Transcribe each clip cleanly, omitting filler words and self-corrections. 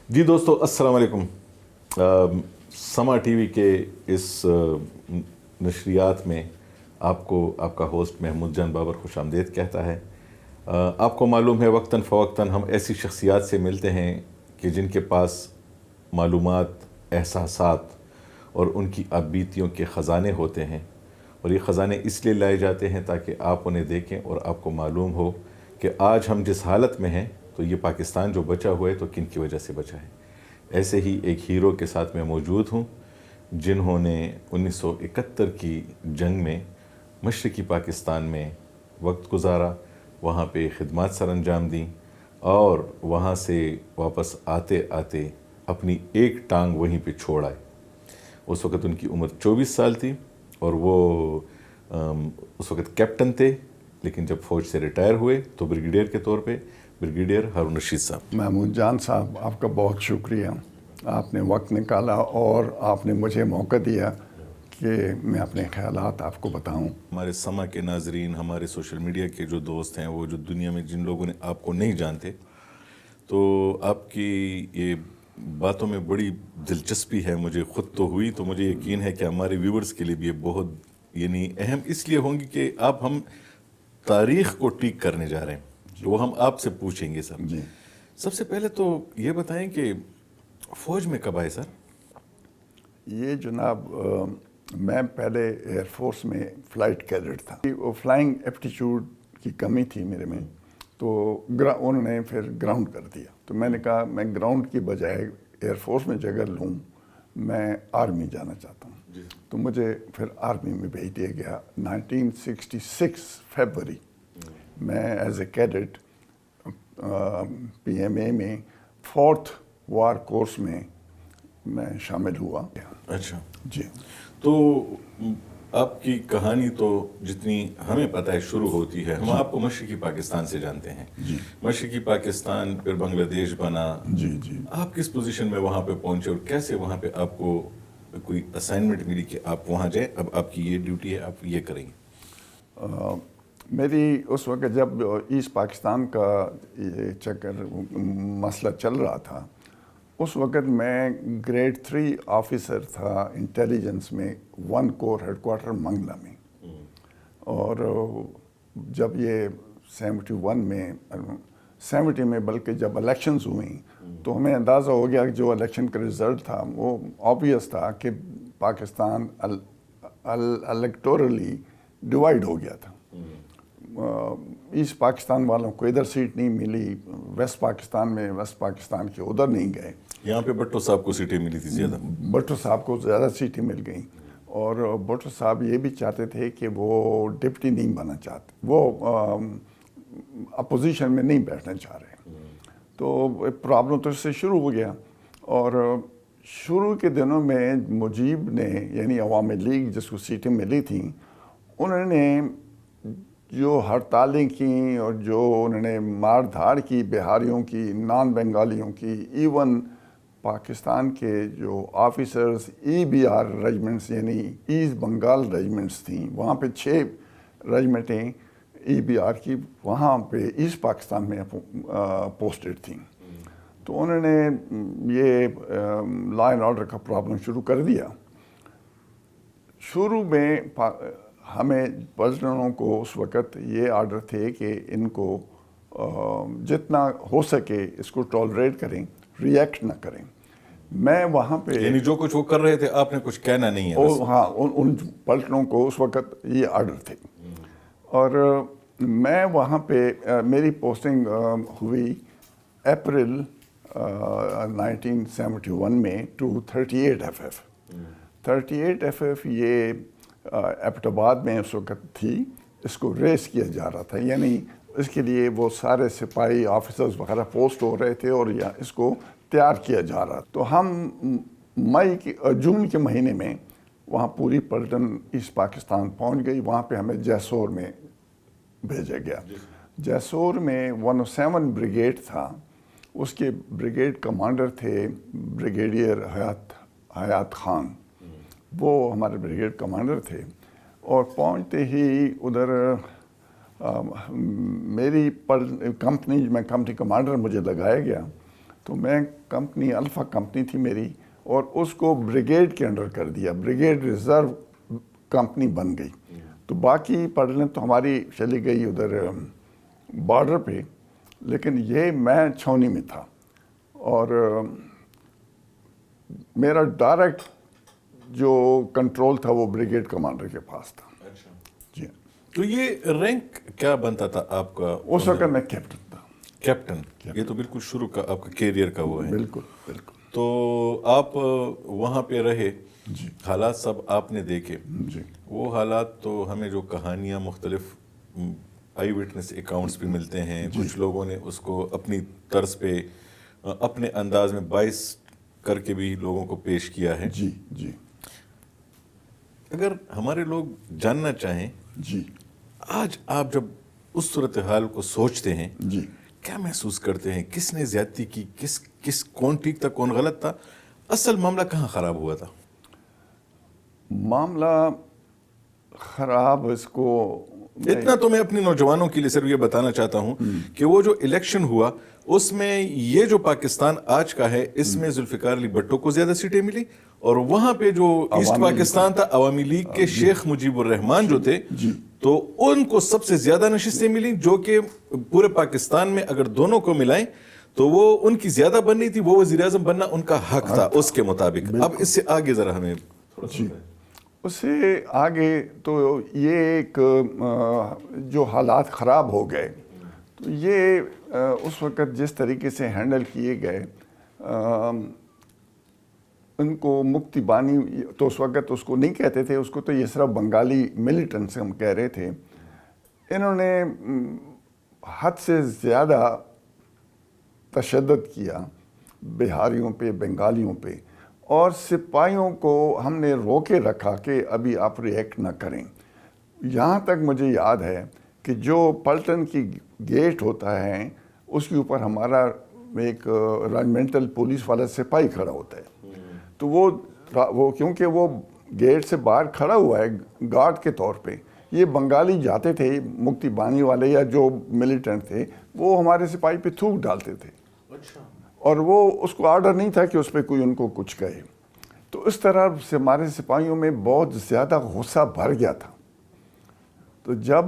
جی دوستو السلام علیکم. سما ٹی وی کے اس نشریات میں آپ کو آپ کا ہوسٹ محمود جان بابر خوش آمدید کہتا ہے. آپ کو معلوم ہے وقتاً فوقتاً ہم ایسی شخصیات سے ملتے ہیں کہ جن کے پاس معلومات، احساسات اور ان کی ابیتیوں کے خزانے ہوتے ہیں، اور یہ خزانے اس لیے لائے جاتے ہیں تاکہ آپ انہیں دیکھیں اور آپ کو معلوم ہو کہ آج ہم جس حالت میں ہیں تو یہ پاکستان جو بچا ہوا ہے تو کن کی وجہ سے بچا ہے. ایسے ہی ایک ہیرو کے ساتھ میں موجود ہوں جنہوں نے 1971 کی جنگ میں مشرقی پاکستان میں وقت گزارا، وہاں پہ خدمات سر انجام دیں اور وہاں سے واپس آتے آتے اپنی ایک ٹانگ وہیں پہ چھوڑ آئے. اس وقت ان کی عمر 24 سال تھی اور وہ اس وقت کیپٹن تھے، لیکن جب فوج سے ریٹائر ہوئے تو بریگیڈیئر کے طور پہ بریگیڈیئر ہارون رشید صاحب. محمود جان صاحب، آپ کا بہت شکریہ. آپ نے وقت نکالا اور آپ نے مجھے موقع دیا کہ میں اپنے خیالات آپ کو بتاؤں. ہمارے سما کے ناظرین، ہمارے سوشل میڈیا کے جو دوست ہیں، وہ جو دنیا میں جن لوگوں نے آپ کو نہیں جانتے، تو آپ کی یہ باتوں میں بڑی دلچسپی ہے. مجھے خود تو ہوئی، تو مجھے یقین ہے کہ ہمارے ویورز کے لیے بھی یہ بہت اہم اس لیے ہوں گی کہ ہم تاریخ کو ٹیک کرنے جا رہے ہیں. وہ ہم آپ سے پوچھیں گے سر. جی، سب سے پہلے تو یہ بتائیں کہ فوج میں کب آئے سر؟ یہ جناب میں پہلے ایئر فورس میں فلائٹ کیڈٹ تھا. وہ فلائنگ ایپٹیچیوڈ کی کمی تھی میرے میں، تو انہوں نے پھر گراؤنڈ کر دیا. تو میں نے کہا میں گراؤنڈ کی بجائے ایئر فورس میں جگہ لوں، میں آرمی جانا چاہتا ہوں. تو مجھے پھر آرمی میں بھیج دیا گیا. 1966 فیبروری میں as a cadet P M A میں 4th وار کورس میں شامل ہوا. اچھا جی. تو آپ کی کہانی تو جتنی ہمیں پتہ ہے شروع ہوتی ہے، ہم آپ کو مشرقی پاکستان سے جانتے ہیں. جی مشرقی پاکستان پھر بنگلہ دیش بنا. جی جی آپ کس پوزیشن میں وہاں پہ پہنچے اور کیسے وہاں پہ آپ کو کوئی اسائنمنٹ ملی کہ آپ وہاں جائیں، اب آپ کی یہ ڈیوٹی ہے، آپ یہ کریں گے؟ میری اس وقت جب ایسٹ پاکستان کا یہ چکر مسئلہ چل رہا تھا، اس وقت میں گریڈ 3 آفیسر تھا انٹیلیجنس میں 1 کور ہیڈ کوارٹر منگلہ میں. اور جب یہ 70 میں بلکہ جب الیکشنز ہوئیں تو ہمیں اندازہ ہو گیا کہ جو الیکشن کا رزلٹ تھا وہ آبویس تھا کہ پاکستان الیکٹورلی ڈیوائیڈ ہو گیا تھا. ایسٹ پاکستان والوں کو ادھر سیٹ نہیں ملی، ویسٹ پاکستان کے ادھر نہیں گئے. یہاں پہ بھٹو صاحب کو سیٹیں ملی تھی زیادہ. بھٹو صاحب کو زیادہ سیٹیں مل گئیں، اور بھٹو صاحب یہ بھی چاہتے تھے کہ وہ ڈپٹی نہیں بننا چاہتے، وہ اپوزیشن میں نہیں بیٹھنا چاہ رہے. تو پرابلم تو اس سے شروع ہو گیا. اور شروع کے دنوں میں مجیب نے، یعنی عوامی لیگ جس کو سیٹیں ملی تھیں، انہوں نے جو ہڑتالیں کی اور جو انہوں نے مار دھاڑ کی بہاریوں کی، نان بنگالیوں کی، ایون پاکستان کے جو آفیسرز EBR ریجمنٹس یعنی ایسٹ بنگال ریجمنٹس تھیں، وہاں پہ 6 ریجمنٹیں EBR کی وہاں پہ ایسٹ پاکستان میں پوسٹڈ تھیں. تو انہوں نے یہ لا اینڈ آرڈر کا پرابلم شروع کر دیا. شروع میں ہمیں پریزیڈنٹوں کو اس وقت یہ آرڈر تھے کہ ان کو جتنا ہو سکے اس کو ٹالریٹ کریں، ریئیکٹ نہ کریں. میں وہاں پہ یعنی جو کچھ وہ کر رہے تھے آپ نے کچھ کہنا نہیں ہے بس. ہاں، ان پلٹنوں کو اس وقت یہ آرڈر تھے. اور میں وہاں پہ میری پوسٹنگ ہوئی اپریل 1971 میں ٹو 38 FF. 38 FF یہ ایبٹ آباد میں اس وقت تھی. اس کو ریس کیا جا رہا تھا، یعنی اس کے لیے وہ سارے سپاہی آفیسرز وغیرہ پوسٹ ہو رہے تھے اور اس کو تیار کیا جا رہا. تو ہم جون کے مہینے میں وہاں پوری پلٹن ایسٹ پاکستان پہنچ گئی. وہاں پہ ہمیں جیسور میں بھیجا گیا. جیسور میں 107 بریگیڈ تھا. اس کے بریگیڈ کمانڈر تھے بریگیڈیئر حیات خان، وہ ہمارے بریگیڈ کمانڈر تھے. اور پہنچتے ہی ادھر میری کمپنی کمانڈر مجھے لگایا گیا. تو میں کمپنی الفا کمپنی تھی میری، اور اس کو بریگیڈ کے انڈر کر دیا، بریگیڈ ریزرو کمپنی بن گئی. تو باقی پڑھنے تو ہماری چلی گئی ادھر بارڈر پہ، لیکن یہ میں چھاؤنی میں تھا، اور میرا ڈائریکٹ جو کنٹرول تھا وہ بریگیڈ کمانڈر کے پاس تھا. جی. تو یہ رینک کیا بنتا تھا آپ کا اس وقت میں کیپٹن تھا. کیپٹن. یہ تو بالکل شروع کا آپ کا کیریئر کا وہ ہے. بالکل بالکل. تو آپ وہاں پہ رہے، جی. حالات سب آپ نے دیکھے. جی. وہ حالات تو ہمیں جو کہانیاں مختلف آئی وٹنس اکاؤنٹس پہ ملتے ہیں، کچھ لوگوں نے اس کو اپنی طرز پہ اپنے انداز میں باعث کر کے بھی لوگوں کو پیش کیا ہے. جی. جی. اگر ہمارے لوگ جاننا چاہیں، جی. آج آپ جب اس صورتحال کو سوچتے ہیں، جی. کیا محسوس کرتے ہیں؟ کس نے زیادتی کی؟ کون ٹھیک تھا، کون غلط تھا؟ اصل معاملہ کہاں خراب ہوا تھا؟ معاملہ خراب اس کو اتنا تو میں اپنے نوجوانوں کے لیے صرف یہ بتانا چاہتا ہوں کہ وہ جو الیکشن ہوا اس میں یہ جو پاکستان آج کا ہے، اس میں ذوالفقار علی بھٹو کو زیادہ سیٹیں ملی، اور وہاں پہ جو ایسٹ پاکستان تھا، عوامی لیگ کے شیخ مجیب الرحمان جو تھے، تو ان کو سب سے زیادہ نشستیں ملی، جو کہ پورے پاکستان میں اگر دونوں کو ملائیں تو وہ ان کی زیادہ بننی تھی، وہ وزیر اعظم بننا ان کا حق تھا اس کے مطابق. اب اس سے آگے ذرا ہمیں جی. اس سے آگے تو یہ ایک جو حالات خراب ہو گئے، تو یہ اس وقت جس طریقے سے ہینڈل کیے گئے، ان کو مکتی بانی تو اس وقت اس کو نہیں کہتے تھے، اس کو تو یہ صرف بنگالی ملیٹنٹس ہم کہہ رہے تھے. انہوں نے حد سے زیادہ تشدد کیا بہاریوں پہ، بنگالیوں پہ، اور سپاہیوں کو ہم نے روکے رکھا کہ ابھی آپ ریئیکٹ نہ کریں. یہاں تک مجھے یاد ہے کہ جو پلٹن کی گیٹ ہوتا ہے اس کے اوپر ہمارا ایک رجمنٹل پولیس والا سپاہی کھڑا ہوتا ہے، تو وہ کیونکہ وہ گیٹ سے باہر کھڑا ہوا ہے گارڈ کے طور پہ، یہ بنگالی جاتے تھے مکتی بانی والے یا جو ملیٹنٹ تھے، وہ ہمارے سپاہی پہ تھوک ڈالتے تھے، اور وہ اس کو آرڈر نہیں تھا کہ اس پہ کوئی ان کو کچھ کہے. تو اس طرح سے ہمارے سپاہیوں میں بہت زیادہ غصہ بھر گیا تھا. تو جب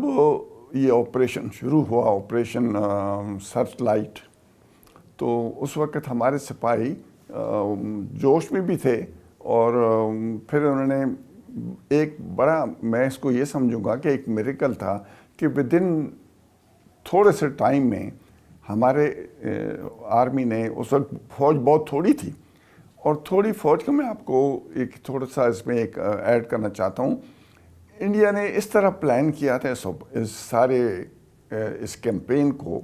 یہ آپریشن شروع ہوا، آپریشن سرچ لائٹ، تو اس وقت ہمارے سپاہی جوش میں بھی تھے، اور پھر انہوں نے ایک بڑا، میں اس کو یہ سمجھوں گا کہ ایک میریکل تھا کہ ودن تھوڑے سے ٹائم میں ہمارے آرمی نے، اس وقت فوج بہت تھوڑی تھی، اور تھوڑی فوج کا میں آپ کو ایک تھوڑا سا اس میں ایک ایڈ کرنا چاہتا ہوں. انڈیا نے اس طرح پلان کیا تھا اس سارے اس کیمپین کو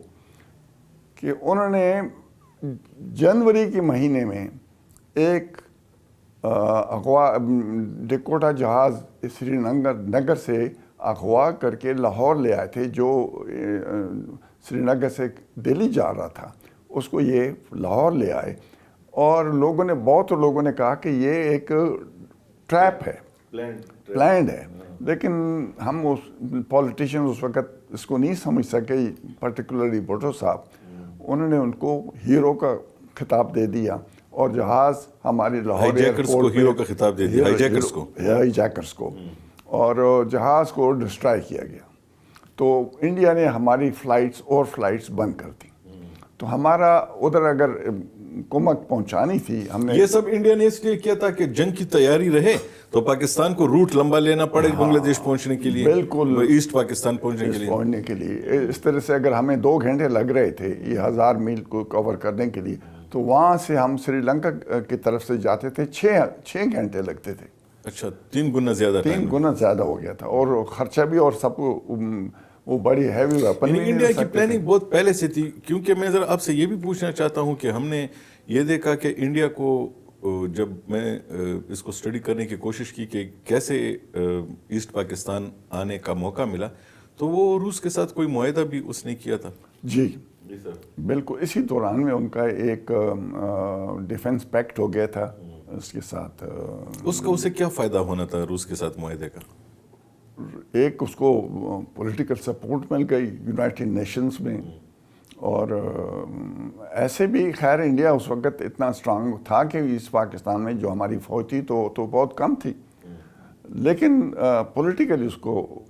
کہ انہوں نے جنوری کے مہینے میں ایک ڈکوٹا جہاز سری نگر سے اغوا کر کے لاہور لے آئے تھے، جو سری نگر سے دہلی جا رہا تھا، اس کو یہ لاہور لے آئے، اور بہت لوگوں نے کہا کہ یہ ایک ٹریپ ہے، پلانڈ ہے. لیکن ہم پولیٹیشین اس وقت اس کو نہیں سمجھ سکے، پرٹیکولرلی بھٹو صاحب، انہوں نے ان کو ہیرو کا خطاب دے دیا، اور جہاز ہماری لاہور ایئرپورٹ ہیرو کا خطاب دے دیا، ہائی جیکرز کو، اور جہاز کو ڈسٹرائے کیا گیا. تو انڈیا نے ہماری فلائٹس بند کر دی. تو ہمارا ادھر اگر کمک پہنچانی تھی، ہم نے یہ سب انڈیا نے اس لیے کیا تھا کہ جنگ کی تیاری رہے تو پاکستان کو روٹ لمبا لینا پڑے بنگلہ دیش پہنچنے کے لیے، بالکل ایسٹ پاکستان پہنچنے کے لیے. اس طرح سے اگر ہمیں 2 گھنٹے لگ رہے تھے یہ 1000 میل کو کور کرنے کے لیے، تو وہاں سے ہم سری لنکا کی طرف سے جاتے تھے 6 گھنٹے لگتے تھے. اچھا، 3 گنا زیادہ، 3 گنا زیادہ ہو گیا تھا، اور خرچہ بھی، اور سب کو وہ بڑی ہیوی ویپن. انڈیا کی پلاننگ بہت پہلے سے تھی. کیونکہ میں ذرا آپ سے یہ بھی پوچھنا چاہتا ہوں کہ ہم نے یہ دیکھا کہ انڈیا کو، جب میں اس کو اسٹڈی کرنے کی کوشش کی کہ کیسے ایسٹ پاکستان آنے کا موقع ملا، تو وہ روس کے ساتھ کوئی معاہدہ بھی اس نے کیا تھا. جی بالکل، اسی دوران میں ان کا ایک ڈیفنس پیکٹ ہو گیا تھا اس کے ساتھ. اسے کیا فائدہ ہونا تھا روس کے ساتھ معاہدے کا؟ ایک اس کو پولیٹیکل سپورٹ مل گئی یونائٹڈ نیشنز میں، اور ایسے بھی خیر انڈیا اس وقت اتنا اسٹرانگ تھا کہ اس پاکستان میں جو ہماری فوج تھی تو بہت کم تھی، لیکن پولیٹیکلی اس کو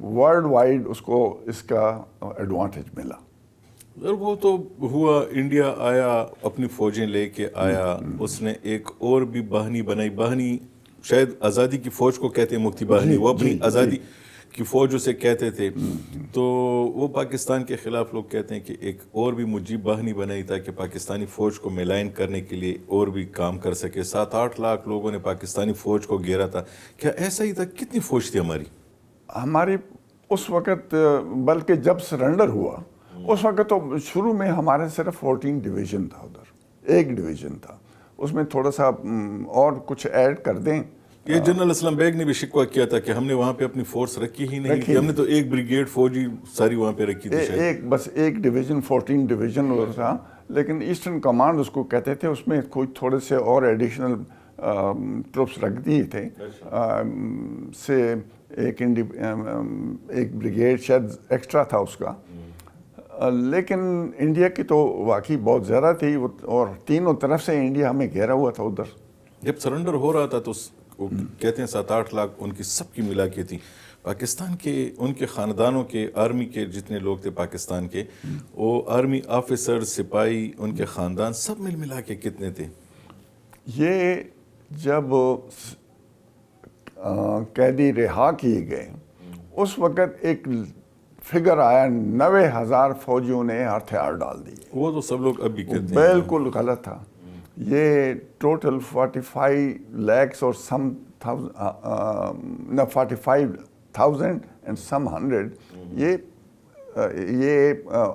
ورلڈ وائڈ اس کو اس کا ایڈوانٹیج ملا۔ سر وہ تو ہوا، انڈیا آیا، اپنی فوجیں لے کے آیا، اس نے ایک اور بھی باہنی بنائی، باہنی شاید آزادی کی فوج کو کہتے ہیں، مکتی باہنی، وہ اپنی آزادی کی فوج اسے کہتے تھے، تو وہ پاکستان کے خلاف لوگ کہتے ہیں کہ ایک اور بھی مجیب باہنی بنائی تاکہ پاکستانی فوج کو ملائن کرنے کے لیے اور بھی کام کر سکے۔ 7-8 لاکھ لوگوں نے پاکستانی فوج کو گھیرا تھا، کیا ایسا ہی تھا؟ کتنی فوج تھی ہماری اس وقت؟ بلکہ جب سرنڈر ہوا اس وقت تو شروع میں ہمارے صرف 14 ڈویژن تھا، ادھر ایک ڈویژن تھا، اس میں تھوڑا سا اور کچھ ایڈ کر دیں۔ یہ جنرل اسلم بیگ نے بھی شکوہ کیا تھا کہ ہم نے وہاں پہ اپنی فورس رکھی ہی نہیں تھی، ہم نے تو ایک بریگیڈ فوجی ساری وہاں پہ رکھی تھی، بس ایک ڈویژن 14 ڈویژن تھا، لیکن ایسٹرن کمانڈ اس کو کہتے تھے، اس میں کوئی تھوڑے سے اور ایڈیشنل ٹروپس رکھ دیے تھے، سے ایک بریگیڈ شاید ایکسٹرا تھا اس کا، لیکن انڈیا کی تو واقعی بہت زیادہ تھی، اور تینوں طرف سے انڈیا ہمیں گھیرا ہوا تھا ادھر۔ جب سرنڈر ہو رہا تھا تو کہتے ہیں 7-8 لاکھ ان کی سب کی ملا کے تھی، پاکستان کے ان کے خاندانوں کے، آرمی کے جتنے لوگ تھے پاکستان کے، وہ آرمی آفیسر، سپاہی، ان کے خاندان سب ملا کے کتنے تھے؟ یہ جب قیدی رہا کیے گئے اس وقت ایک فگر آیا، 90,000 فوجیوں نے ہتھیار ڈال دیے۔ وہ تو سب لوگ اب بھی کہتے ہیں بالکل غلط تھا، یہ ٹوٹل 45 lakhs اور سم 45,000 and some 100 یہ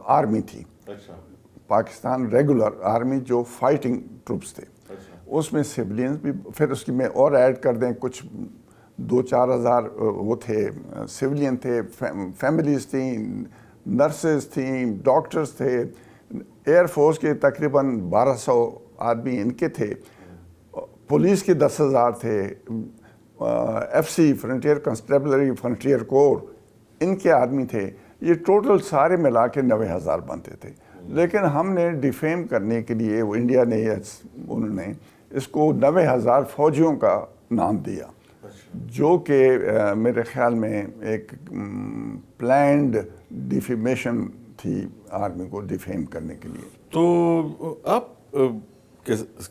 آرمی تھی، پاکستان ریگولر آرمی جو فائٹنگ ٹروپس تھے، اس میں سیولینز بھی، پھر اس کی میں اور ایڈ کر دیں کچھ 2-4 ہزار وہ تھے سیولین تھے، فیملیز تھیں، نرسز تھیں، ڈاکٹرز تھے، ایئر فورس کے تقریباً 1200 آدمی ان کے تھے، پولیس کے 10,000 تھے، ایف سی فرنٹیئر کنسٹیبلری فرنٹیئر کور ان کے آدمی تھے، یہ ٹوٹل سارے ملا کے 90,000 بنتے تھے۔ لیکن ہم نے ڈیفیم کرنے کے لیے وہ انڈیا نے انہوں نے اس کو 90,000 فوجیوں کا نام دیا، جو کہ میرے خیال میں ایک پلانڈ ڈیفیمیشن تھی آرمی کو ڈیفیم کرنے کے لیے۔ تو آپ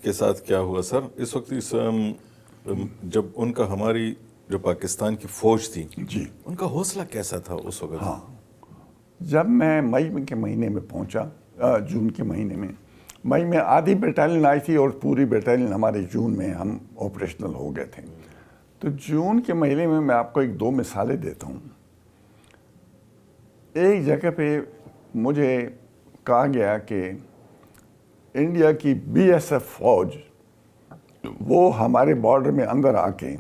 کے ساتھ کیا ہوا سر اس وقت، جب ان کا، ہماری جو پاکستان کی فوج تھی جی، ان کا حوصلہ کیسا تھا اس وقت؟ ہاں، جب میں مئی کے مہینے میں پہنچا، جون کے مہینے میں، مئی میں آدھی بیٹالین آئی تھی اور پوری بیٹالین ہمارے جون میں ہم آپریشنل ہو گئے تھے۔ تو جون کے مہینے میں آپ کو 2 مثالیں دیتا ہوں۔ ایک جگہ پہ مجھے کہا گیا کہ انڈیا کی BSF فوج وہ ہمارے بارڈر میں اندر آ کے،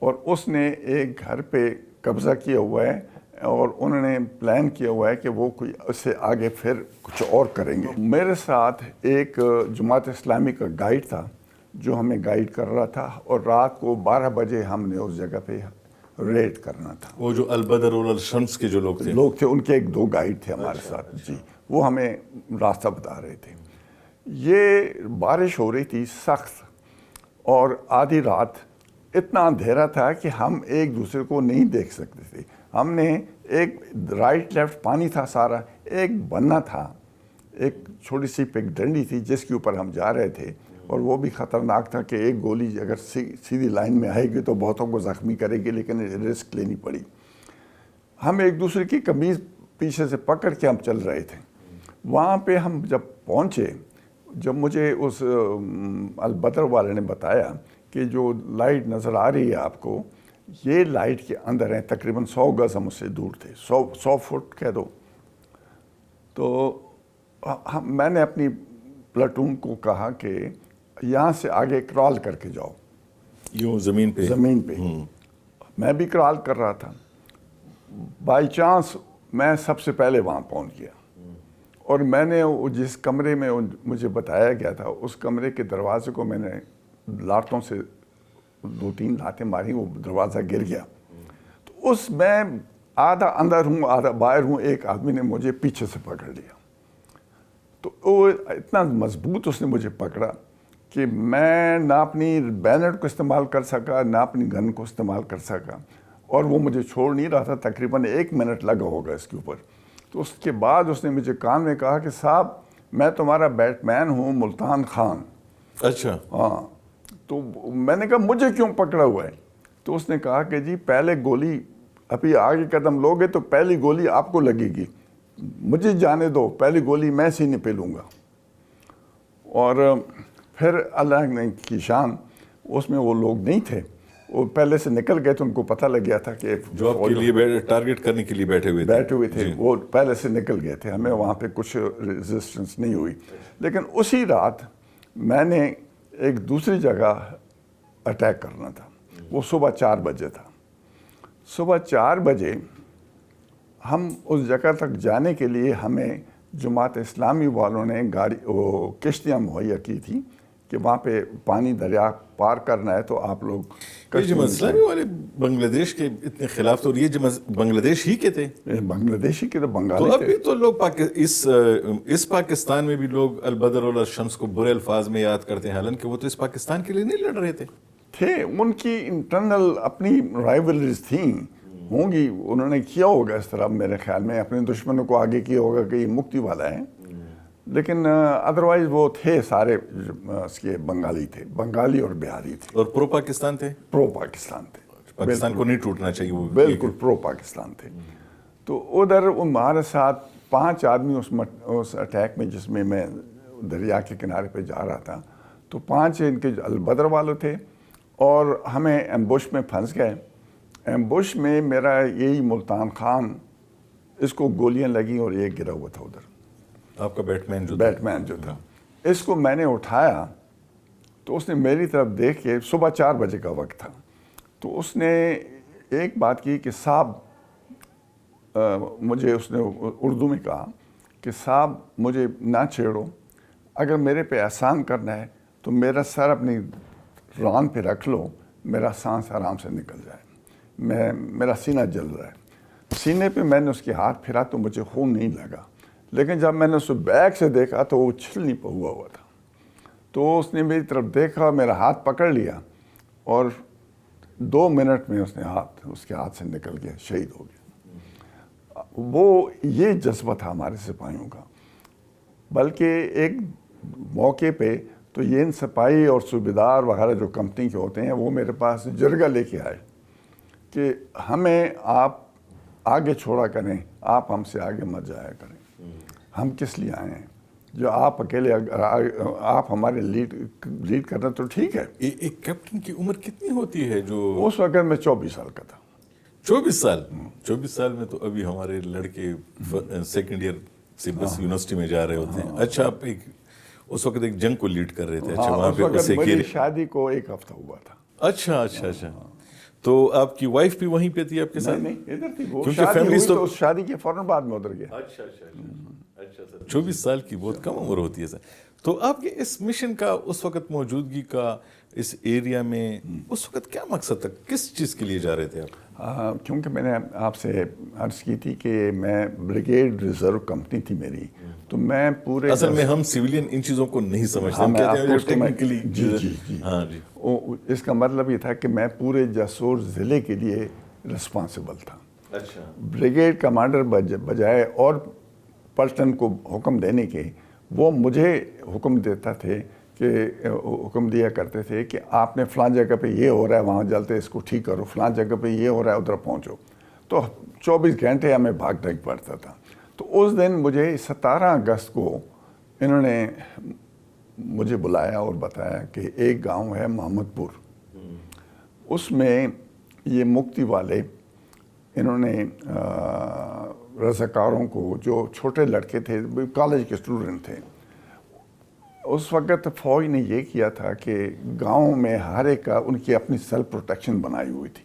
اور اس نے ایک گھر پہ قبضہ کیا ہوا ہے، اور انہوں نے پلان کیا ہوا ہے کہ وہ کوئی اس سے آگے پھر کچھ اور کریں گے۔ میرے ساتھ ایک جماعت اسلامی کا گائیڈ تھا جو ہمیں گائیڈ کر رہا تھا، اور رات کو 12 بجے ہم نے اس جگہ پہ ریڈ کرنا تھا۔ وہ جو البدر اور الشمس کے جو لوگ تھے ان کے 1-2 گائیڈ تھے ہمارے ساتھ، جی، وہ ہمیں راستہ بتا رہے تھے۔ یہ بارش ہو رہی تھی سخت، اور آدھی رات، اتنا اندھیرا تھا کہ ہم ایک دوسرے کو نہیں دیکھ سکتے تھے۔ ہم نے ایک رائٹ لیفٹ پانی تھا سارا، ایک بننا تھا، ایک چھوٹی سی پک ڈنڈی تھی جس کے اوپر ہم جا رہے تھے، اور وہ بھی خطرناک تھا کہ ایک گولی اگر سیدھی لائن میں آئے گی تو بہتوں کو زخمی کرے گی، لیکن رسک لینی پڑی۔ ہم ایک دوسرے کی قمیض پیچھے سے پکڑ کے ہم چل رہے تھے۔ وہاں پہ ہم جب پہنچے، جب مجھے اس البدر والے نے بتایا کہ جو لائٹ نظر آ رہی ہے آپ کو، یہ لائٹ کے اندر ہیں، تقریباً 100 گز ہم اس سے دور تھے، 100 فٹ کہہ دو۔ تو میں نے اپنی پلاٹون کو کہا کہ یہاں سے آگے کرال کر کے جاؤ، یوں زمین پہ۔ میں بھی کرال کر رہا تھا، بائی چانس میں سب سے پہلے وہاں پہنچ گیا، اور میں نے جس کمرے میں مجھے بتایا گیا تھا اس کمرے کے دروازے کو میں نے لاتوں سے 2-3 لاتیں ماری، وہ دروازہ گر گیا۔ تو اس میں آدھا اندر ہوں آدھا باہر ہوں، ایک آدمی نے مجھے پیچھے سے پکڑ لیا، تو وہ اتنا مضبوط اس نے مجھے پکڑا کہ میں نہ اپنی بینٹ کو استعمال کر سکا نہ اپنی گن کو استعمال کر سکا، اور وہ مجھے چھوڑ نہیں رہا تھا. تقریباً 1 منٹ لگا ہوگا اس کے اوپر. تو اس کے بعد اس نے مجھے کان میں کہا کہ صاحب میں تمہارا بیٹ مین ہوں ملتان خان. اچھا. ہاں. تو میں نے کہا مجھے کیوں پکڑا ہوا ہے؟ تو اس نے کہا کہ جی پہلے گولی ابھی آگے قدم لوگے تو پہلی گولی آپ کو لگے گی، مجھے جانے دو، پہلی گولی میں سینے پہ لوں گا. اور پھر اللہ نے کی شان اس میں وہ لوگ نہیں تھے، وہ پہلے سے نکل گئے تھے، ان کو پتہ لگ گیا تھا کہ جو آپ کے لیے ٹارگٹ کرنے کے لیے بیٹھے ہوئے تھے وہ پہلے سے نکل گئے تھے. ہمیں وہاں پہ کچھ ریزسٹنس نہیں ہوئی. لیکن اسی رات میں نے ایک دوسری جگہ اٹیک کرنا تھا. وہ صبح 4 بجے تھا. صبح 4 بجے ہم اس جگہ تک جانے کے لیے ہمیں جماعت اسلامی والوں نے وہ کشتیاں مہیا کی تھی کہ وہاں پہ پانی دریا پار کرنا ہے تو آپ لوگ. جماعت اسلامی والے بنگلہ دیش کے اتنے خلاف، تو یہ بنگلہ دیش ہی کے تھے؟ بنگلہ دیشی کے تو بنگالی تو تھے. ابھی تو لوگ اس پاکستان میں بھی لوگ البدر والشمس کو برے الفاظ میں یاد کرتے ہیں، حالانکہ وہ تو اس پاکستان کے لیے نہیں لڑ رہے تھے. ان کی انٹرنل اپنی رائیولریز تھیں، ہوں گی، انہوں نے کیا ہوگا اس طرح میرے خیال میں، اپنے دشمنوں کو آگے کیا ہوگا کہ یہ مکتی والا ہے. لیکن ادروائز وہ تھے سارے اس کے بنگالی تھے، بنگالی اور بہاری تھے. اور پرو پاکستان تھے؟ پرو پاکستان تھے. پاکستان کو نہیں ٹوٹنا چاہیے وہ. بالکل پرو پاکستان تھے. تو ادھر ہمارے ساتھ 5 آدمی اس اٹیک میں، جس میں میں دریا کے کنارے پہ جا رہا تھا، تو 5 ان کے البدر والے تھے اور ہمیں ایمبوش میں پھنس گئے. ایمبوش میں میرا یہی ملتان خان، اس کو گولیاں لگیں اور یہ گرا ہوا تھا ادھر. آپ کا بیٹ مین جو تھا. اس کو میں نے اٹھایا تو اس نے میری طرف دیکھ کے، صبح 4 بجے کا وقت تھا، تو اس نے ایک بات کی کہ صاحب، مجھے اس نے اردو میں کہا کہ صاحب مجھے نہ چھیڑو، اگر میرے پہ احسان کرنا ہے تو میرا سر اپنی ران پہ رکھ لو، میرا سانس آرام سے نکل جائے، میرا سینہ جل رہا ہے. سینے پہ میں نے اس کے ہاتھ پھرا تو مجھے خون نہیں لگا، لیکن جب میں نے اس کو بیک سے دیکھا تو وہ چھلنی پہ ہوا تھا. تو اس نے میری طرف دیکھا، میرا ہاتھ پکڑ لیا اور 2 منٹ میں اس کے ہاتھ سے نکل گیا، شہید ہو گیا. وہ یہ جذبہ تھا ہمارے سپاہیوں کا. بلکہ ایک موقع پہ تو یہ ان سپاہی اور صوبیدار وغیرہ جو کمپنی کے ہوتے ہیں، وہ میرے پاس جرگہ لے کے آئے کہ ہمیں آپ آگے چھوڑا کریں، آپ ہم سے آگے مت جایا کریں، ہم کس لیے آئے ہیں؟ جو آپ اکیلے، اگر آپ ہمارے لیڈ کرنا تو ٹھیک ہے. ایک کیپٹن کی عمر کتنی ہوتی ہے؟ جو اس وقت میں 24 سال کا تھا. 24 سال میں تو ابھی ہمارے لڑکے 2nd ایئر سے بس یونیورسٹی میں جا رہے ہوتے ہیں. اچھا، آپ اس وقت ایک جنگ کو لیڈ کر رہے تھے. اچھا، وہاں پہ میری شادی کو 1 ہفتہ ہوا تھا. اچھا. تو آپ کی وائف بھی وہیں پہ تھی آپ کے ساتھ؟ نہیں، ادھر تھی. وہ شادی ہوئی تو اس شادی کے فوراً بعد میں ادھر گیا. اچھا سر. 24 سال کی بہت کم عمر ہوتی ہے سر. تو آپ کے اس مشن کا، اس وقت موجودگی کا اس ایریا میں، اس وقت کیا مقصد تھا؟ کس چیز کے لیے جا رہے تھے آپ؟ کیونکہ میں نے آپ سے عرض کی تھی کہ میں بریگیڈ ریزرو کمپنی تھی میری، تو میں پورے، اصل میں ہم سیویلین ان چیزوں کو نہیں سمجھتے، ہم کہتے ہیں ٹیکنیکلی. جی. اس کا مطلب یہ تھا کہ میں پورے جسور ضلع کے لیے رسپانسبل تھا. اچھا. بریگیڈ کمانڈر بجائے اور پلٹن کو حکم دینے کے، وہ مجھے حکم دیا کرتے تھے کہ آپ نے فلاں جگہ پہ یہ ہو رہا ہے، وہاں جلتے اس کو ٹھیک کرو، فلاں جگہ پہ یہ ہو رہا ہے، ادھر پہنچو. تو 24 گھنٹے ہمیں بھاگنا پڑتا تھا. تو اس دن مجھے 17 اگست کو انہوں نے مجھے بلایا اور بتایا کہ ایک گاؤں ہے محمد پور، اس میں یہ مکتی والے، انہوں نے رضاکاروں کو، جو چھوٹے لڑکے تھے، کالج کے اسٹوڈنٹ تھے، اس وقت فوج نے یہ کیا تھا کہ گاؤں میں ہر ایک کا ان کی اپنی سیلف پروٹیکشن بنائی ہوئی تھی.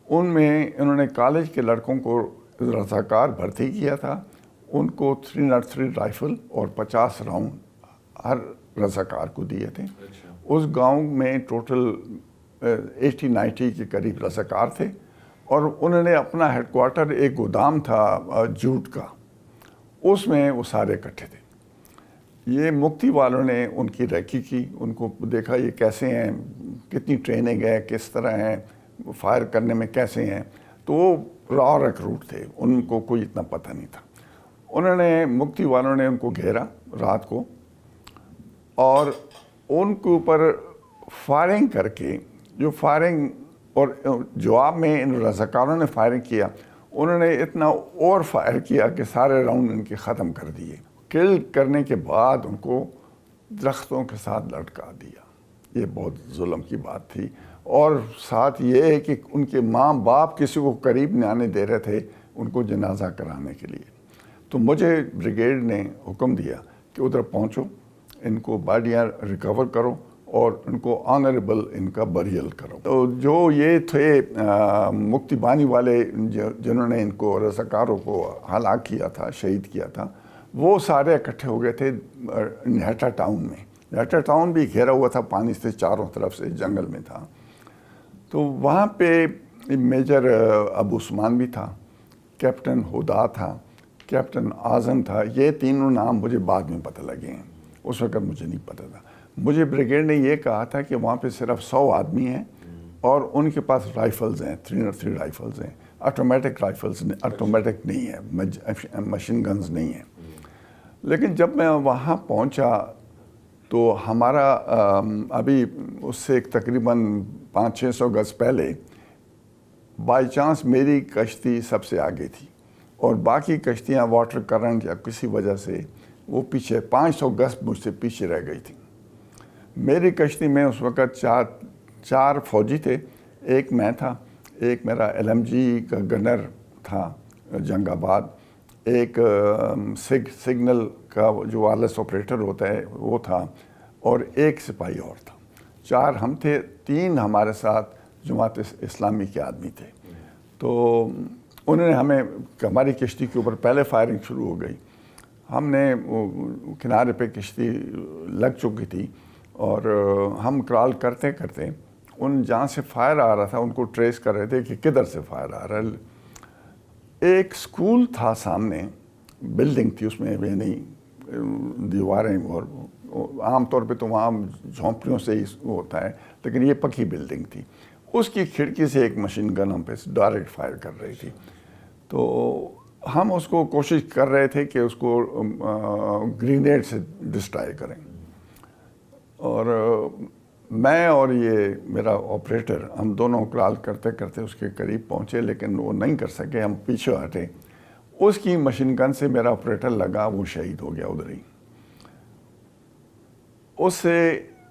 ان میں انہوں نے کالج کے لڑکوں کو رضاکار بھرتی کیا تھا. ان کو 303 رائفل اور 50 راؤنڈ ہر رضاکار کو دیے تھے. اس گاؤں میں ٹوٹل 80-90 کے قریب رضاکار تھے، اور انہوں نے اپنا ہیڈ کوارٹر، ایک گودام تھا جوٹ کا، اس میں وہ سارے اکٹھے تھے. یہ مکتی والوں نے ان کی ریکی کی، ان کو دیکھا یہ کیسے ہیں، کتنی ٹریننگ ہے، کس طرح ہیں، فائر کرنے میں کیسے ہیں. تو وہ را ریکروٹ تھے، ان کو کوئی اتنا پتہ نہیں تھا. انہوں نے مکتی والوں نے ان کو گھیرا رات کو اور ان کے اوپر فائرنگ کر کے، جو فائرنگ اور جواب میں ان رضاکاروں نے فائرنگ کیا، انہوں نے اتنا اور فائر کیا کہ سارے راؤنڈ ان کے ختم کر دیے. کل کرنے کے بعد ان کو درختوں کے ساتھ لٹکا دیا. یہ بہت ظلم کی بات تھی. اور ساتھ یہ ہے کہ ان کے ماں باپ کسی کو قریب نہیں آنے دے رہے تھے ان کو جنازہ کرانے کے لیے. تو مجھے بریگیڈ نے حکم دیا کہ ادھر پہنچو، ان کو باڈیاں ریکور کرو اور ان کو آنریبل ان کا بریل کرو. تو جو یہ تھے مکتی بانی والے جنہوں نے ان کو رضاکاروں کو ہلاک کیا تھا، شہید کیا تھا، وہ سارے اکٹھے ہو گئے تھے نیٹا ٹاؤن میں. نیٹا ٹاؤن بھی گھیرا ہوا تھا پانی سے چاروں طرف سے، جنگل میں تھا. تو وہاں پہ میجر ابو عثمان بھی تھا، کیپٹن ہدا تھا، کیپٹن اعظم تھا. یہ تینوں نام مجھے بعد میں پتہ لگے ہیں، اس وقت مجھے نہیں پتہ تھا. مجھے بریگیڈ نے یہ کہا تھا کہ وہاں پہ صرف 100 آدمی ہیں اور ان کے پاس رائفلز ہیں، 303 رائفلز ہیں، آٹومیٹک رائفلز، آٹومیٹک نہیں ہے، مشین گنز نہیں ہیں. لیکن جب میں وہاں پہنچا تو ہمارا ابھی اس سے ایک تقریباً 500-600 گز پہلے بائی چانس میری کشتی سب سے آگے تھی اور باقی کشتیاں واٹر کرنٹ یا کسی وجہ سے وہ پیچھے 500 گز مجھ سے پیچھے رہ گئی تھیں. میری کشتی میں اس وقت چار فوجی تھے، ایک میں تھا، ایک میرا LMG کا گنر تھا جنگ آباد، ایک سگنل کا جو وائرلیس آپریٹر ہوتا ہے وہ تھا، اور ایک سپاہی اور تھا. 4 ہم تھے، 3 ہمارے ساتھ جماعت اسلامی کے آدمی تھے. تو انہوں نے ہمیں، ہماری کشتی کے اوپر پہلے فائرنگ شروع ہو گئی. ہم نے کنارے پہ کشتی لگ چکی تھی اور ہم کرال کرتے کرتے ان جہاں سے فائر آ رہا تھا ان کو ٹریس کر رہے تھے کہ کدھر سے فائر آ رہا ہے. ایک سکول تھا سامنے، بلڈنگ تھی، اس میں یعنی دیواریں، اور عام طور پہ تو وہاں جھونپڑیوں سے ہی ہوتا ہے، لیکن یہ پکی بلڈنگ تھی. اس کی کھڑکی سے ایک مشین گن ہم پہ ڈائریکٹ فائر کر رہی تھی. تو ہم اس کو کوشش کر رہے تھے کہ اس کو گرینیڈ سے ڈسٹرائے کریں. اور میں اور یہ میرا آپریٹر، ہم دونوں کرال کرتے کرتے اس کے قریب پہنچے، لیکن وہ نہیں کر سکے، ہم پیچھے ہٹے. اس کی مشین گن سے میرا آپریٹر لگا، وہ شہید ہو گیا ادھر ہی. اس سے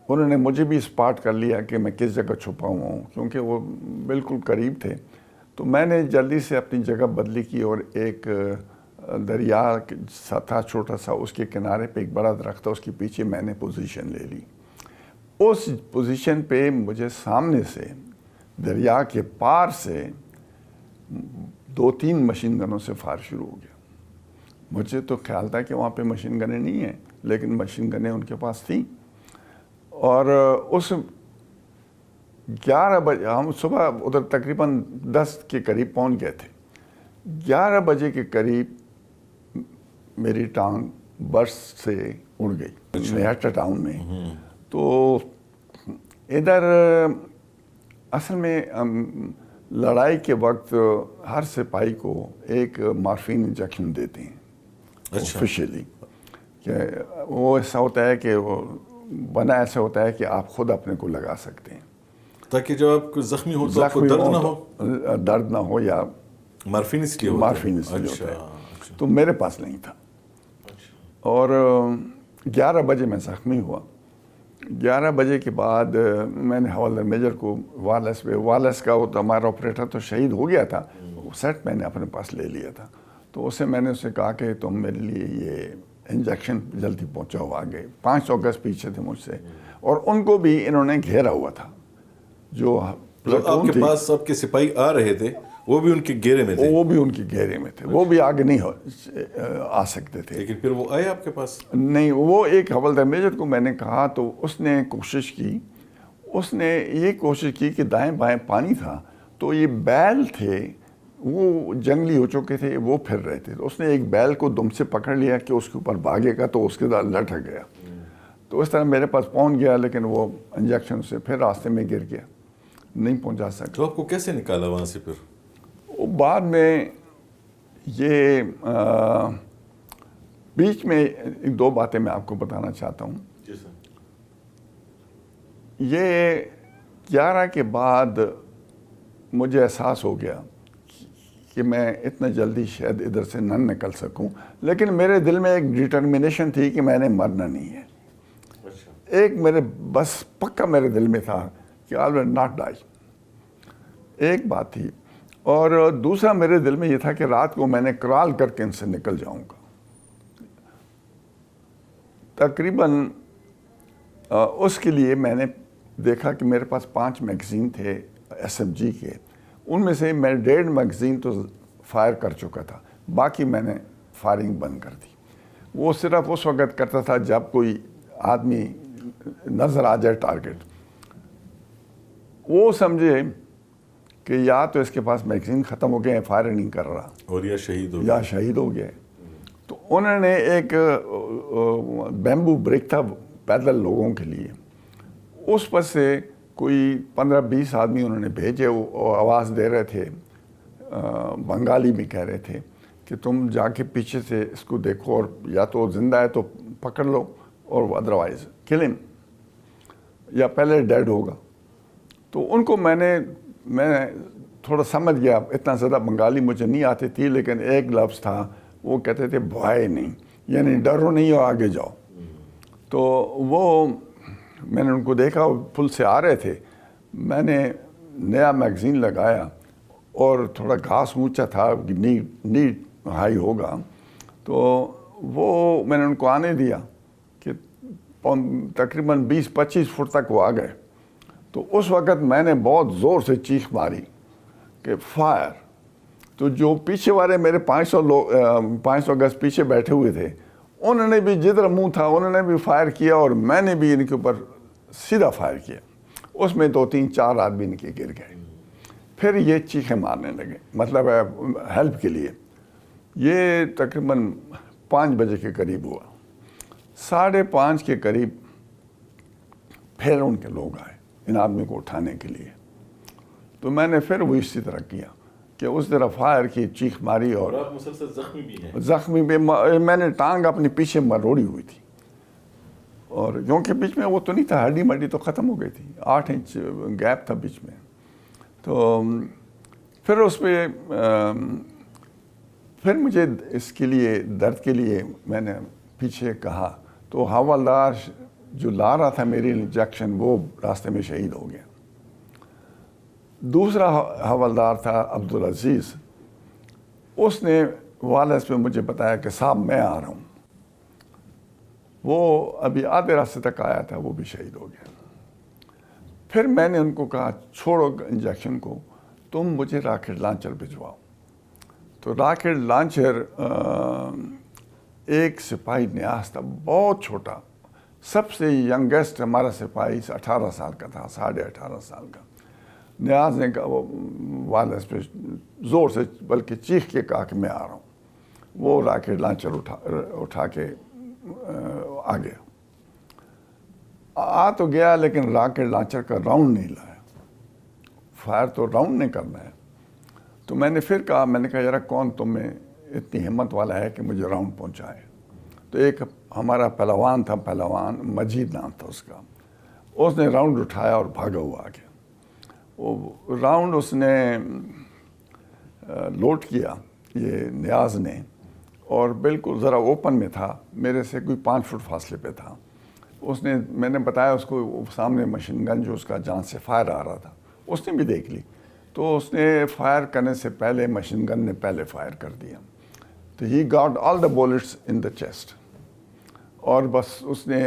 انہوں نے مجھے بھی اسپاٹ کر لیا کہ میں کس جگہ چھپا ہوا ہوں، کیونکہ وہ بالکل قریب تھے. تو میں نے جلدی سے اپنی جگہ بدلی کی اور ایک دریا تھا چھوٹا سا، اس کے کنارے پہ ایک بڑا درخت تھا، اس کے پیچھے میں نے پوزیشن لے لی. اس پوزیشن پہ مجھے سامنے سے دریا کے پار سے 2-3 مشین گنوں سے فائر شروع ہو گیا. مجھے تو خیال تھا کہ وہاں پہ مشین گنیں نہیں ہیں، لیکن مشین گنیں ان کے پاس تھیں. اور اس 11 بجے، ہم صبح ادھر تقریباً 10 کے قریب پہنچ گئے تھے. 11 بجے کے قریب میری ٹانگ برس سے اڑ گئی نیٹا ٹاؤن میں. تو ادھر اصل میں لڑائی کے وقت ہر سپاہی کو ایک مارفین انجیکشن دیتے ہیں آفیشیلی، کہ وہ ایسا ہوتا ہے کہ وہ بنا ایسا ہوتا ہے کہ آپ خود اپنے کو لگا سکتے ہیں تاکہ جب آپ زخمی ہو تو آپ کو درد نہ ہو یا مارفین اس لیے ہوتا ہے. تو میرے پاس نہیں تھا. اور 11 بجے میں زخمی ہوا. 11 بجے کے بعد میں نے حوالدار میجر کو وائرلیس کا، وہ تو ہمارا آپریٹر تو شہید ہو گیا تھا، وہ سیٹ میں نے اپنے پاس لے لیا تھا. تو اسے میں نے اسے کہا کہ تم میرے لیے یہ انجیکشن جلدی پہنچاؤ آگے. 500 گز پیچھے تھے مجھ سے، اور ان کو بھی انہوں نے گھیرا ہوا تھا. جو آپ کے پاس آپ کے سپاہی آ رہے تھے وہ بھی ان کے گھیرے میں تھے؟ وہ بھی ان کے گھیرے میں تھے، وہ بھی آگے نہیں آ سکتے تھے. لیکن پھر وہ آئے آپ کے پاس؟ نہیں، وہ ایک حوالدار میجر کو میں نے کہا تو اس نے کوشش کی، اس نے یہ کوشش کی کہ دائیں بائیں پانی تھا، تو یہ بیل تھے وہ جنگلی ہو چکے تھے, وہ پھر رہے تھے. تو اس نے ایک بیل کو دم سے پکڑ لیا کہ اس کے اوپر بھاگے گا, تو اس کے ساتھ لٹک گیا. تو اس طرح میرے پاس پہنچ گیا, لیکن وہ انجیکشن سے پھر راستے میں گر گیا, نہیں پہنچا سکا. تو آپ کو کیسے نکالا وہاں سے پھر؟ وہ بعد میں یہ بیچ میں ایک دو باتیں میں آپ کو بتانا چاہتا ہوں. جی سر. یہ 11 کے بعد مجھے احساس ہو گیا کہ میں اتنا جلدی شاید ادھر سے نہ نکل سکوں, لیکن میرے دل میں ایک ڈٹرمنیشن تھی کہ میں نے مرنا نہیں ہے. ایک میرے بس پکا میرے دل میں تھا کہ آئی ول ناٹ ڈائی. ایک بات تھی. اور دوسرا میرے دل میں یہ تھا کہ رات کو میں نے کرال کر کے ان سے نکل جاؤں گا. تقریباً اس کے لیے میں نے دیکھا کہ میرے پاس 5 میگزین تھے SMG کے. ان میں سے میں 1.5 میگزین تو فائر کر چکا تھا, باقی میں نے فائرنگ بند کر دی. وہ صرف اس وقت کرتا تھا جب کوئی آدمی نظر آ جائے ٹارگٹ. وہ سمجھے کہ یا تو اس کے پاس میگزین ختم ہو گئے ہیں, فائر نہیں کر رہا, اور یا شہید ہو گئے. تو انہوں نے ایک بیمبو بریک تھا پیدل لوگوں کے لیے, اس پر سے کوئی 15-20 آدمی انہوں نے بھیجے. وہ آواز دے رہے تھے, بنگالی میں کہہ رہے تھے کہ تم جا کے پیچھے سے اس کو دیکھو, اور یا تو زندہ ہے تو پکڑ لو, اور ادروائز کل ہم, یا پہلے ڈیڈ ہوگا. تو ان کو میں تھوڑا سمجھ گیا. اتنا زیادہ بنگالی مجھے نہیں آتی تھی, لیکن ایک لفظ تھا, وہ کہتے تھے بھائے نہیں, یعنی ڈرو نہیں ہو, آگے جاؤ. تو وہ میں نے ان کو دیکھا, وہ پل سے آ رہے تھے. میں نے نیا میگزین لگایا, اور تھوڑا گھاس اونچا تھا, نی ہائی ہوگا. تو وہ میں نے ان کو آنے دیا کہ تقریباً 20-25 فٹ تک وہ آ گئے. تو اس وقت میں نے بہت زور سے چیخ ماری کہ فائر. تو جو پیچھے والے میرے 500 گز پیچھے بیٹھے ہوئے تھے, انہوں نے بھی جدھر منہ تھا انہوں نے بھی فائر کیا, اور میں نے بھی ان کے اوپر سیدھا فائر کیا. اس میں 2-3-4 آدمی ان کے گر گئے. پھر یہ چیخیں مارنے لگے, مطلب ہیلپ کے لیے. یہ تقریباً 5 بجے کے قریب ہوا. 5:30 کے قریب پھر ان کے لوگ آئے ان آدمی کو اٹھانے کے لیے. تو میں نے پھر وہ اسی طرح کیا کہ اس طرح فائر کی, چیخ ماری. اور آپ مسلسل زخمی بھی ہیں؟ زخمی بھی. میں نے ٹانگ اپنی پیچھے مروڑی ہوئی تھی, اور کیونکہ بیچ میں وہ تو نہیں تھا, ہڈی مڈی تو ختم ہو گئی تھی, 8 انچ گیپ تھا بیچ میں. تو پھر اس پہ پھر مجھے اس کے لیے درد کے لیے میں نے پیچھے کہا, تو حوالدار جو لا رہا تھا میری انجیکشن, وہ راستے میں شہید ہو گیا. دوسرا حوالدار تھا عبدالعزیز, اس نے وائرلیس پہ مجھے بتایا کہ صاحب میں آ رہا ہوں. وہ ابھی آدھے راستے تک آیا تھا, وہ بھی شہید ہو گیا. پھر میں نے ان کو کہا چھوڑو انجیکشن کو, تم مجھے راکٹ لانچر بھجواؤ. تو راکٹ لانچر ایک سپاہی نیاز تھا, بہت چھوٹا, سب سے ینگیسٹ ہمارا سپاہی 18 سال کا تھا, 18.5 سال کا. نیاز نے کہا, وہ وائرلیس پہ زور سے بلکہ چیخ کے کہا کہ میں آ رہا ہوں. وہ راکٹ لانچر اٹھا کے آ گیا. آ تو گیا, لیکن راکٹ لانچر کا راؤنڈ نہیں لایا. فائر تو راؤنڈ نہیں کرنا ہے. تو میں نے پھر کہا, میں نے کہا یار کون تم میں اتنی ہمت والا ہے کہ مجھے راؤنڈ پہنچائے. تو ایک ہمارا پہلوان تھا, پہلوان مجید نام تھا اس کا, اس نے راؤنڈ اٹھایا اور بھاگا ہوا آ گیا. وہ راؤنڈ اس نے لوڈ کیا, یہ نیاز نے, اور بالکل ذرا اوپن میں تھا, میرے سے کوئی 5 فٹ فاصلے پہ تھا. اس نے, میں نے بتایا اس کو, سامنے مشین گن جو اس کا جہاں سے فائر آ رہا تھا, اس نے بھی دیکھ لی. تو اس نے فائر کرنے سے پہلے مشین گن نے پہلے فائر کر دیا. تو he got all the bolts in the chest. اور بس اس نے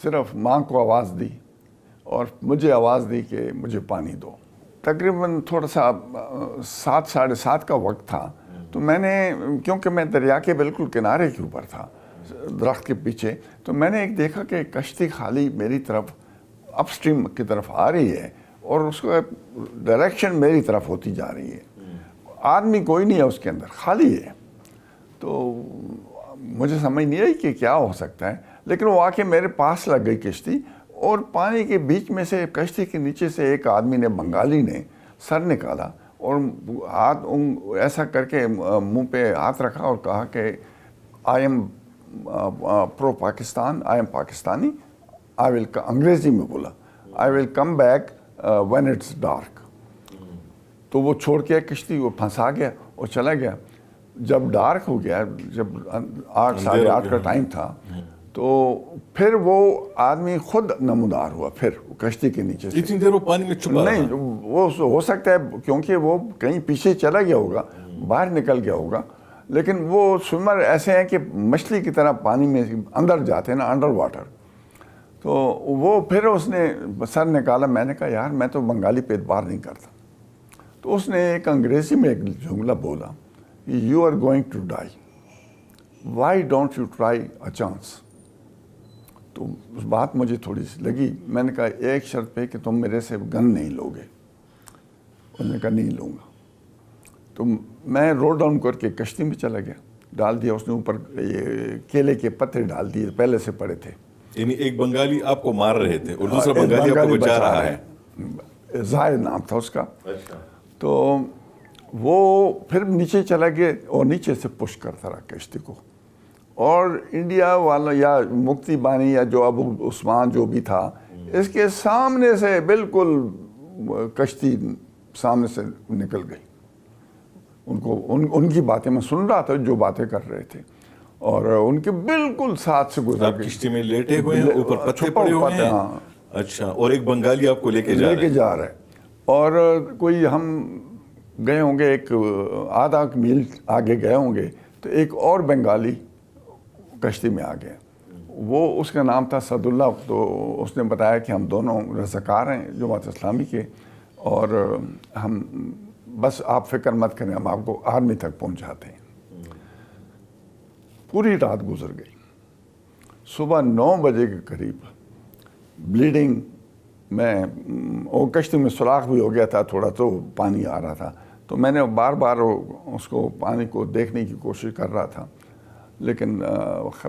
صرف ماں کو آواز دی اور مجھے آواز دی کہ مجھے پانی دو. تقریباً تھوڑا سا 7-7:30 کا وقت تھا. تو میں نے, کیونکہ میں دریا کے بالکل کنارے کے اوپر تھا, درخت کے پیچھے, تو میں نے ایک دیکھا کہ کشتی خالی میری طرف اپ اسٹریم کی طرف آ رہی ہے, اور اس کا ڈائریکشن میری طرف ہوتی جا رہی ہے. آدمی کوئی نہیں ہے اس کے اندر, خالی ہے. تو مجھے سمجھ نہیں آئی کہ کیا ہو سکتا ہے, لیکن وہ آ کے میرے پاس لگ گئی کشتی, اور پانی کے بیچ میں سے کشتی کے نیچے سے ایک آدمی نے, بنگالی نے, سر نکالا اور ہاتھ ایسا کر کے منہ پہ ہاتھ رکھا اور کہا کہ I am pro Pakistan, I am Pakistani, I will, انگریزی میں بولا, I will come back when it's dark. تو وہ چھوڑ کے کشتی, وہ پھنسا گیا اور چلا گیا. جب ڈارک ہو گیا, جب 8 ساڑھے 8 کا ٹائم تھا, تو پھر وہ آدمی خود نمودار ہوا پھر کشتی کے نیچے سے. اتنی دیر وہ پانی میں چھپا رہا؟ نہیں, وہ ہو سکتا ہے کیونکہ وہ کہیں پیچھے چلا گیا ہوگا, باہر نکل گیا ہوگا, لیکن وہ سوئمر ایسے ہیں کہ مچھلی کی طرح پانی میں اندر جاتے ہیں نا, انڈر واٹر. تو وہ پھر اس نے سر نکالا. میں نے کہا یار میں تو بنگالی پہ اعتبار نہیں کرتا. تو اس نے ایک انگریزی میں ایک جملہ بولا, you are going to die, why don't you try a chance. تو اس بات مجھے تھوڑی سی لگی. میں نے کہا ایک شرط پہ کہ تم میرے سے گن نہیں لو گے. انہوں نے کہا نہیں لوں گا. تو میں رو ڈاؤن کر کے کشتی میں چلا گیا, ڈال دیا اس نے اوپر یہ کیلے کے پتے ڈال دیے, پہلے سے پڑے تھے. یعنی ایک بنگالی آپ کو مار رہے تھے اور دوسرا بنگالی آپ کو بچا رہا ہے. زاہد نام تھا اس کا. تو وہ پھر نیچے چلا گیا اور نیچے سے پش کرتا رہا کشتی کو. اور انڈیا والا یا مکتی بانی یا جو ابو عثمان جو بھی تھا, اس کے سامنے سے بالکل کشتی سامنے سے نکل گئی. ان کی باتیں میں سن رہا تھا جو باتیں کر رہے تھے, اور ان کے بالکل ساتھ سے گزر گئی. کشتی میں لیٹے ہوئے ہیں, اوپر پتے پڑے ہوئے ہیں. اچھا, اور ایک بنگالی آپ کو لے کے جا رہا ہے. اور کوئی ہم گئے ہوں گے ایک آدھا میل آگے گئے ہوں گے, تو ایک اور بنگالی کشتی میں آ گیا. وہ اس کا نام تھا سعد اللہ. تو اس نے بتایا کہ ہم دونوں رضاکار ہیں جماعت اسلامی کے, اور ہم بس آپ فکر مت کریں, ہم آپ کو آرمی تک پہنچاتے ہیں. پوری رات گزر گئی. صبح 9 بجے کے قریب بلیڈنگ میں, وہ کشتی میں سوراخ بھی ہو گیا تھا تھوڑا, تو پانی آ رہا تھا. تو میں نے بار بار اس کو پانی کو دیکھنے کی کوشش کر رہا تھا, لیکن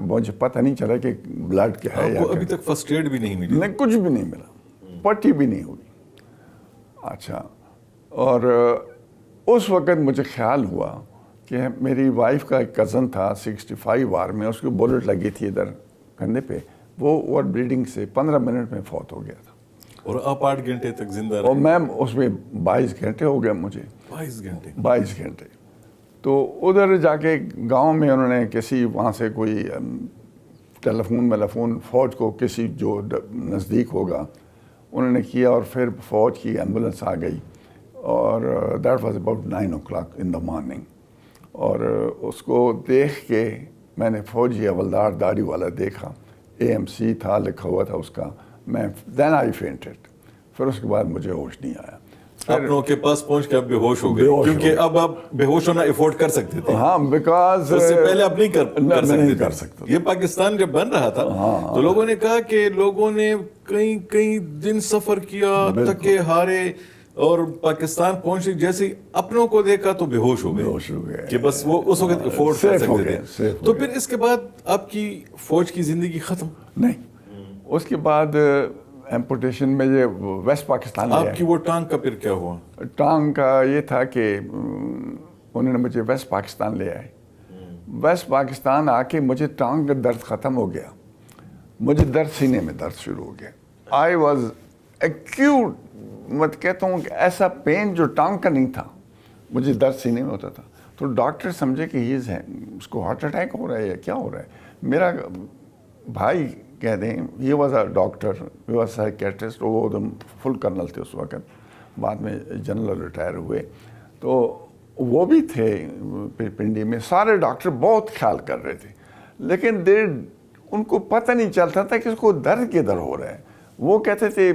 مجھے پتہ نہیں چلا کہ بلڈ کیا ہے. ابھی تک فرسٹ ایڈ بھی نہیں ملی؟ نہیں, کچھ بھی نہیں ملا, پٹی بھی نہیں ہوئی. اچھا, اور اس وقت مجھے خیال ہوا کہ میری وائف کا ایک کزن تھا 65 وار میں, اس کو بولٹ لگی تھی ادھر کندھے پہ, وہ اوور بلیڈنگ سے 15 منٹ میں فوت ہو گیا تھا. اور آپ 8 گھنٹے تک زندہ رہے؟ اور میں اس میں 22 گھنٹے ہو گئے مجھے. 22 گھنٹے. تو ادھر جا کے گاؤں میں انہوں نے کسی وہاں سے کوئی ٹیلیفون فوج کو, کسی جو نزدیک ہوگا, انہوں نے کیا, اور پھر فوج کی ایمبولینس آ گئی, اور that was about 9 o'clock in the morning. اور اس کو دیکھ کے میں نے فوجی حوالدار داڑھی والا دیکھا, AMC تھا لکھا ہوا تھا اس کا. میں دین آئی فینٹڈ. پھر اس کے بعد مجھے ہوش نہیں آیا. اپنوں کے پاس پہنچ کے اب بے ہوش ہو گئے, کیونکہ اب آپ بے ہوش ہونا افورڈ کر سکتے تھے. ہاں, بیکاز اس سے پہلے آپ نہیں کر سکتے تھے. یہ پاکستان جب بن رہا تھا تو لوگوں نے کہا کہ لوگوں نے کئی دن سفر کیا, تھکے ہارے, اور پاکستان پہنچے, جیسے اپنوں کو دیکھا تو بے ہوش ہو گئے کہ بس وہ اس وقت افورڈ کر سکتے تھے. تو پھر اس کے بعد آپ کی فوج کی زندگی ختم؟ نہیں, اس کے بعد ایمپوٹیشن میں یہ ویسٹ پاکستان. آپ کی وہ ٹانگ کا پھر کیا ہوا؟ ٹانگ کا یہ تھا کہ انہوں نے مجھے ویسٹ پاکستان لے آئے. ویسٹ پاکستان آ کے مجھے ٹانگ کا درد ختم ہو گیا. مجھے درد سینے میں درد شروع ہو گیا. آئی واز ایکیوٹ, میں کہتا ہوں کہ ایسا پین جو ٹانگ کا نہیں تھا, مجھے درد سینے میں ہوتا تھا. تو ڈاکٹر سمجھے کہ یہ اس کو ہارٹ اٹیک ہو رہا ہے یا کیا ہو رہا ہے. میرا بھائی کہہ دیں, he was a doctor, he was psychiatrist, وہ فل کرنل تھے اس وقت, بعد میں جنرل ریٹائر ہوئے. تو وہ بھی تھے پنڈی میں. سارے ڈاکٹر بہت خیال کر رہے تھے, لیکن ان کو پتہ نہیں چلتا تھا کہ اس کو درد کدھر ہو رہا ہے. وہ کہتے تھے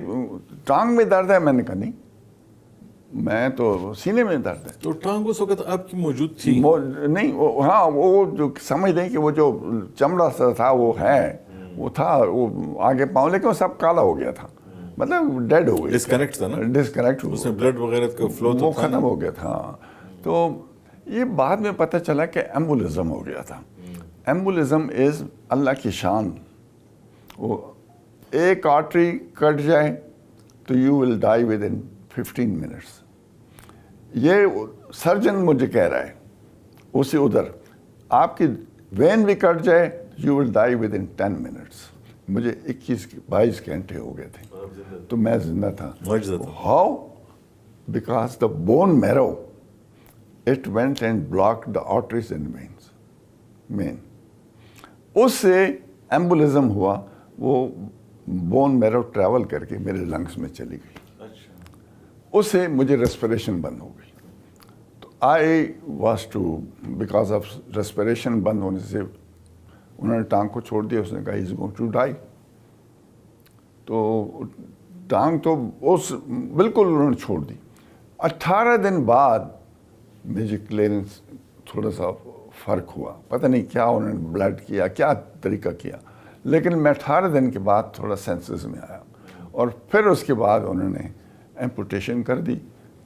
ٹانگ میں درد ہے. میں نے کہا نہیں, میں تو سینے میں درد ہے. تو ٹانگ اس وقت آپ کی موجود تھی؟ نہیں, ہاں, وہ جو سمجھ لیں کہ وہ جو چمڑا سا تھا وہ ہے, وہ تھا, وہ آگے پاؤں, لیکن وہ سب کالا ہو گیا تھا, مطلب ڈیڈ ہو گئی, ڈسکنیکٹ تھا نا, ڈسکنیکٹ ہو, اس میں بلڈ وغیرہ کا فلو وہ ختم ہو گیا تھا. تو یہ بعد میں پتہ چلا کہ ایمبولزم ہو گیا تھا. ایمبولزم از اللہ کی شان. وہ ایک آرٹری کٹ جائے تو you will die with in 15 minutes. یہ سرجن مجھے کہہ رہا ہے اسی ادھر آپ کی وین بھی کٹ جائے you will die with in 10 minutes. مجھے 21-22 گھنٹے ہو گئے تھے تو میں زندہ تھا. How? Because the bone marrow it went and block the arteries and veins man. اس سے ایمبولزم ہوا, وہ بون میرو ٹریول کر کے میرے لنگس میں چلی گئی. اس سے مجھے ریسپریشن بند ہو گئی. تو I was to because of respiration بند ہونے سے انہوں نے ٹانگ کو چھوڑ دیا. اس نے کہا از گوئنگ ٹو ڈائی. تو ٹانگ تو اس بالکل انہوں نے چھوڑ دی. 18 دن بعد مجھے کلیئرنس تھوڑا سا فرق ہوا. پتہ نہیں کیا انہوں نے بلڈ کیا, کیا طریقہ کیا, لیکن میں 18 دن کے بعد تھوڑا سینسز میں آیا. اور پھر اس کے بعد انہوں نے ایمپوٹیشن کر دی.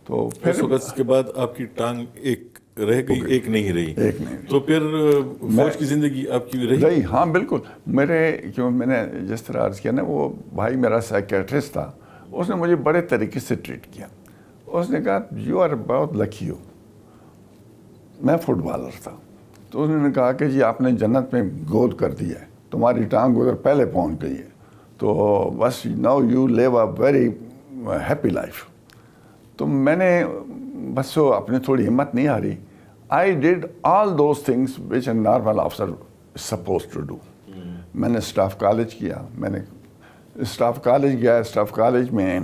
تو پھر اس کے بعد آپ کی ٹانگ ایک رہ گئی, ایک نہیں رہی. ایک نہیں. تو پھر فوج کی زندگی آپ کی رہی؟ ہاں بالکل. میں نے جس طرح عرض کیا نا, وہ بھائی میرا سائیکیٹرسٹ تھا, اس نے مجھے بڑے طریقے سے ٹریٹ کیا. اس نے کہا یو آر بہت لکی ہو. میں فٹ بالر تھا تو انہوں نے کہا کہ جی آپ نے جنت میں گود کر دیا ہے, تمہاری ٹانگ ادھر پہلے پہنچ گئی ہے, تو بس now you live a very happy life. تو میں نے بس وہ اپنی تھوڑی ہمت نہیں ہاری. I did all those things which a normal officer suppose to do. میں نے اسٹاف کالج کیا, میں نے اسٹاف کالج گیا. اسٹاف کالج میں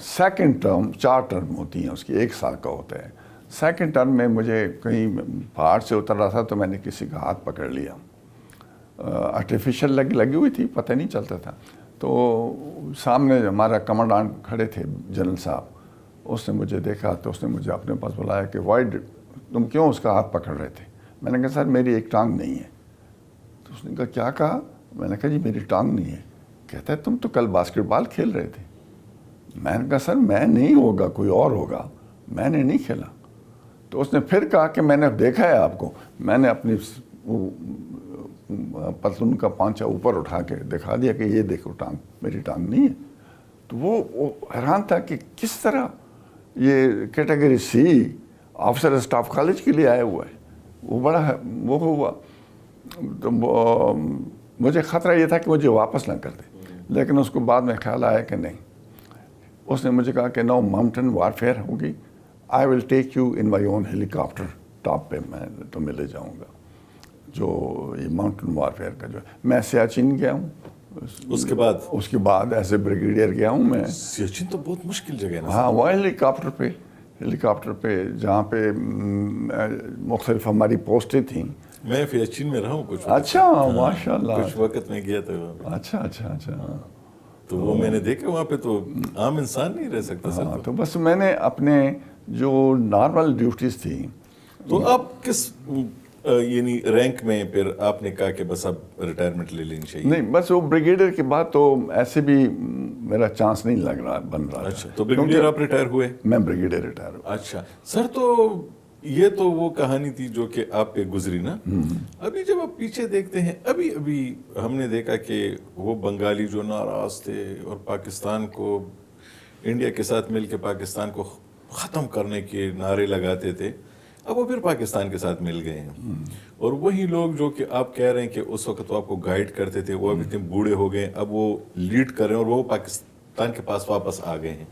سیکنڈ ٹرم 4 ٹرم ہوتی ہیں, اس کی 1 سال کا ہوتا ہے. سیکنڈ ٹرم میں مجھے کہیں پہاڑ سے اتر رہا تھا تو میں نے کسی کا ہاتھ پکڑ لیا. آرٹیفیشل لگی ہوئی تھی, پتہ نہیں چلتا تھا. تو سامنے ہمارا کمانڈانٹ کھڑے تھے, جنرل صاحب. اس نے مجھے دیکھا تو اس نے مجھے اپنے پاس بلایا کہ وائی تم کیوں اس کا ہاتھ پکڑ رہے تھے؟ میں نے کہا سر میری ایک ٹانگ نہیں ہے. تو اس نے کہا کیا کہا؟ میں نے کہا جی میری ٹانگ نہیں ہے. کہتا ہے تم تو کل باسکٹ بال کھیل رہے تھے. میں نے کہا سر میں نہیں ہوگا, کوئی اور ہوگا, میں نے نہیں کھیلا. تو اس نے پھر کہا کہ میں نے دیکھا ہے آپ کو. میں نے اپنی پتلون کا پانچا اوپر اٹھا کے دکھا دیا کہ یہ دیکھو ٹانگ, میری ٹانگ نہیں ہے. تو وہ حیران تھا کہ کس طرح یہ کیٹیگری سی آفسر اسٹاف کالج کے لیے آیا ہوا ہے. وہ بڑا وہ ہوا. تو مجھے خطرہ یہ تھا کہ مجھے واپس نہ کر دے, لیکن اس کو بعد میں خیال آیا کہ نہیں. اس نے مجھے کہا کہ نو ماؤنٹین وارفیئر ہوگی, I will take you in my own helicopter, top پہ میں تمہیں لے جاؤں گا. جو یہ ماؤنٹین وارفیئر کا جو ہے, میں سیاچن گیا ہوں. اس کے بعد ایسے بریگیڈیئر گیا ہوں میں. سیاچن تو بہت مشکل جگہ ہے نا. ہاں وہ ہیلی کاپٹر پہ جہاں پہ مختلف ہماری پوسٹیں تھیں. میں سیاچن میں رہا ہوں کچھ. اچھا ماشاء اللہ. کچھ وقت میں گیا تھا. اچھا. تو وہ میں نے دیکھا وہاں پہ تو عام انسان نہیں رہ سکتا. ہاں تو بس میں نے اپنے جو نارمل ڈیوٹیز تھیں. تو آپ کس یعنی رینک میں پھر آپ نے کہا کہ بس اب ریٹائرمنٹ لے لینی چاہیے؟ نہیں بس وہ بریگیڈیئر کے بعد تو ایسے بھی میرا چانس نہیں لگ رہا بن رہا. اچھا تو بریگیڈیئر آپ ریٹائر ہوئے؟ میں بریگیڈیئر ریٹائر ہوا. اچھا سر, تو یہ تو وہ کہانی تھی جو کہ آپ پہ گزری نا. ابھی جب آپ پیچھے دیکھتے ہیں, ابھی ہم نے دیکھا کہ وہ بنگالی جو ناراض تھے اور پاکستان کو انڈیا کے ساتھ مل کے پاکستان کو ختم کرنے کے نعرے لگاتے تھے, اب وہ پھر پاکستان کے ساتھ مل گئے ہیں. اور وہی لوگ جو کہ آپ کہہ رہے ہیں کہ اس وقت وہ آپ کو گائیڈ کرتے تھے, وہ اب اتنے بوڑھے ہو گئے, اب وہ لیڈ کر رہے ہیں اور وہ پاکستان کے پاس واپس آ گئے ہیں.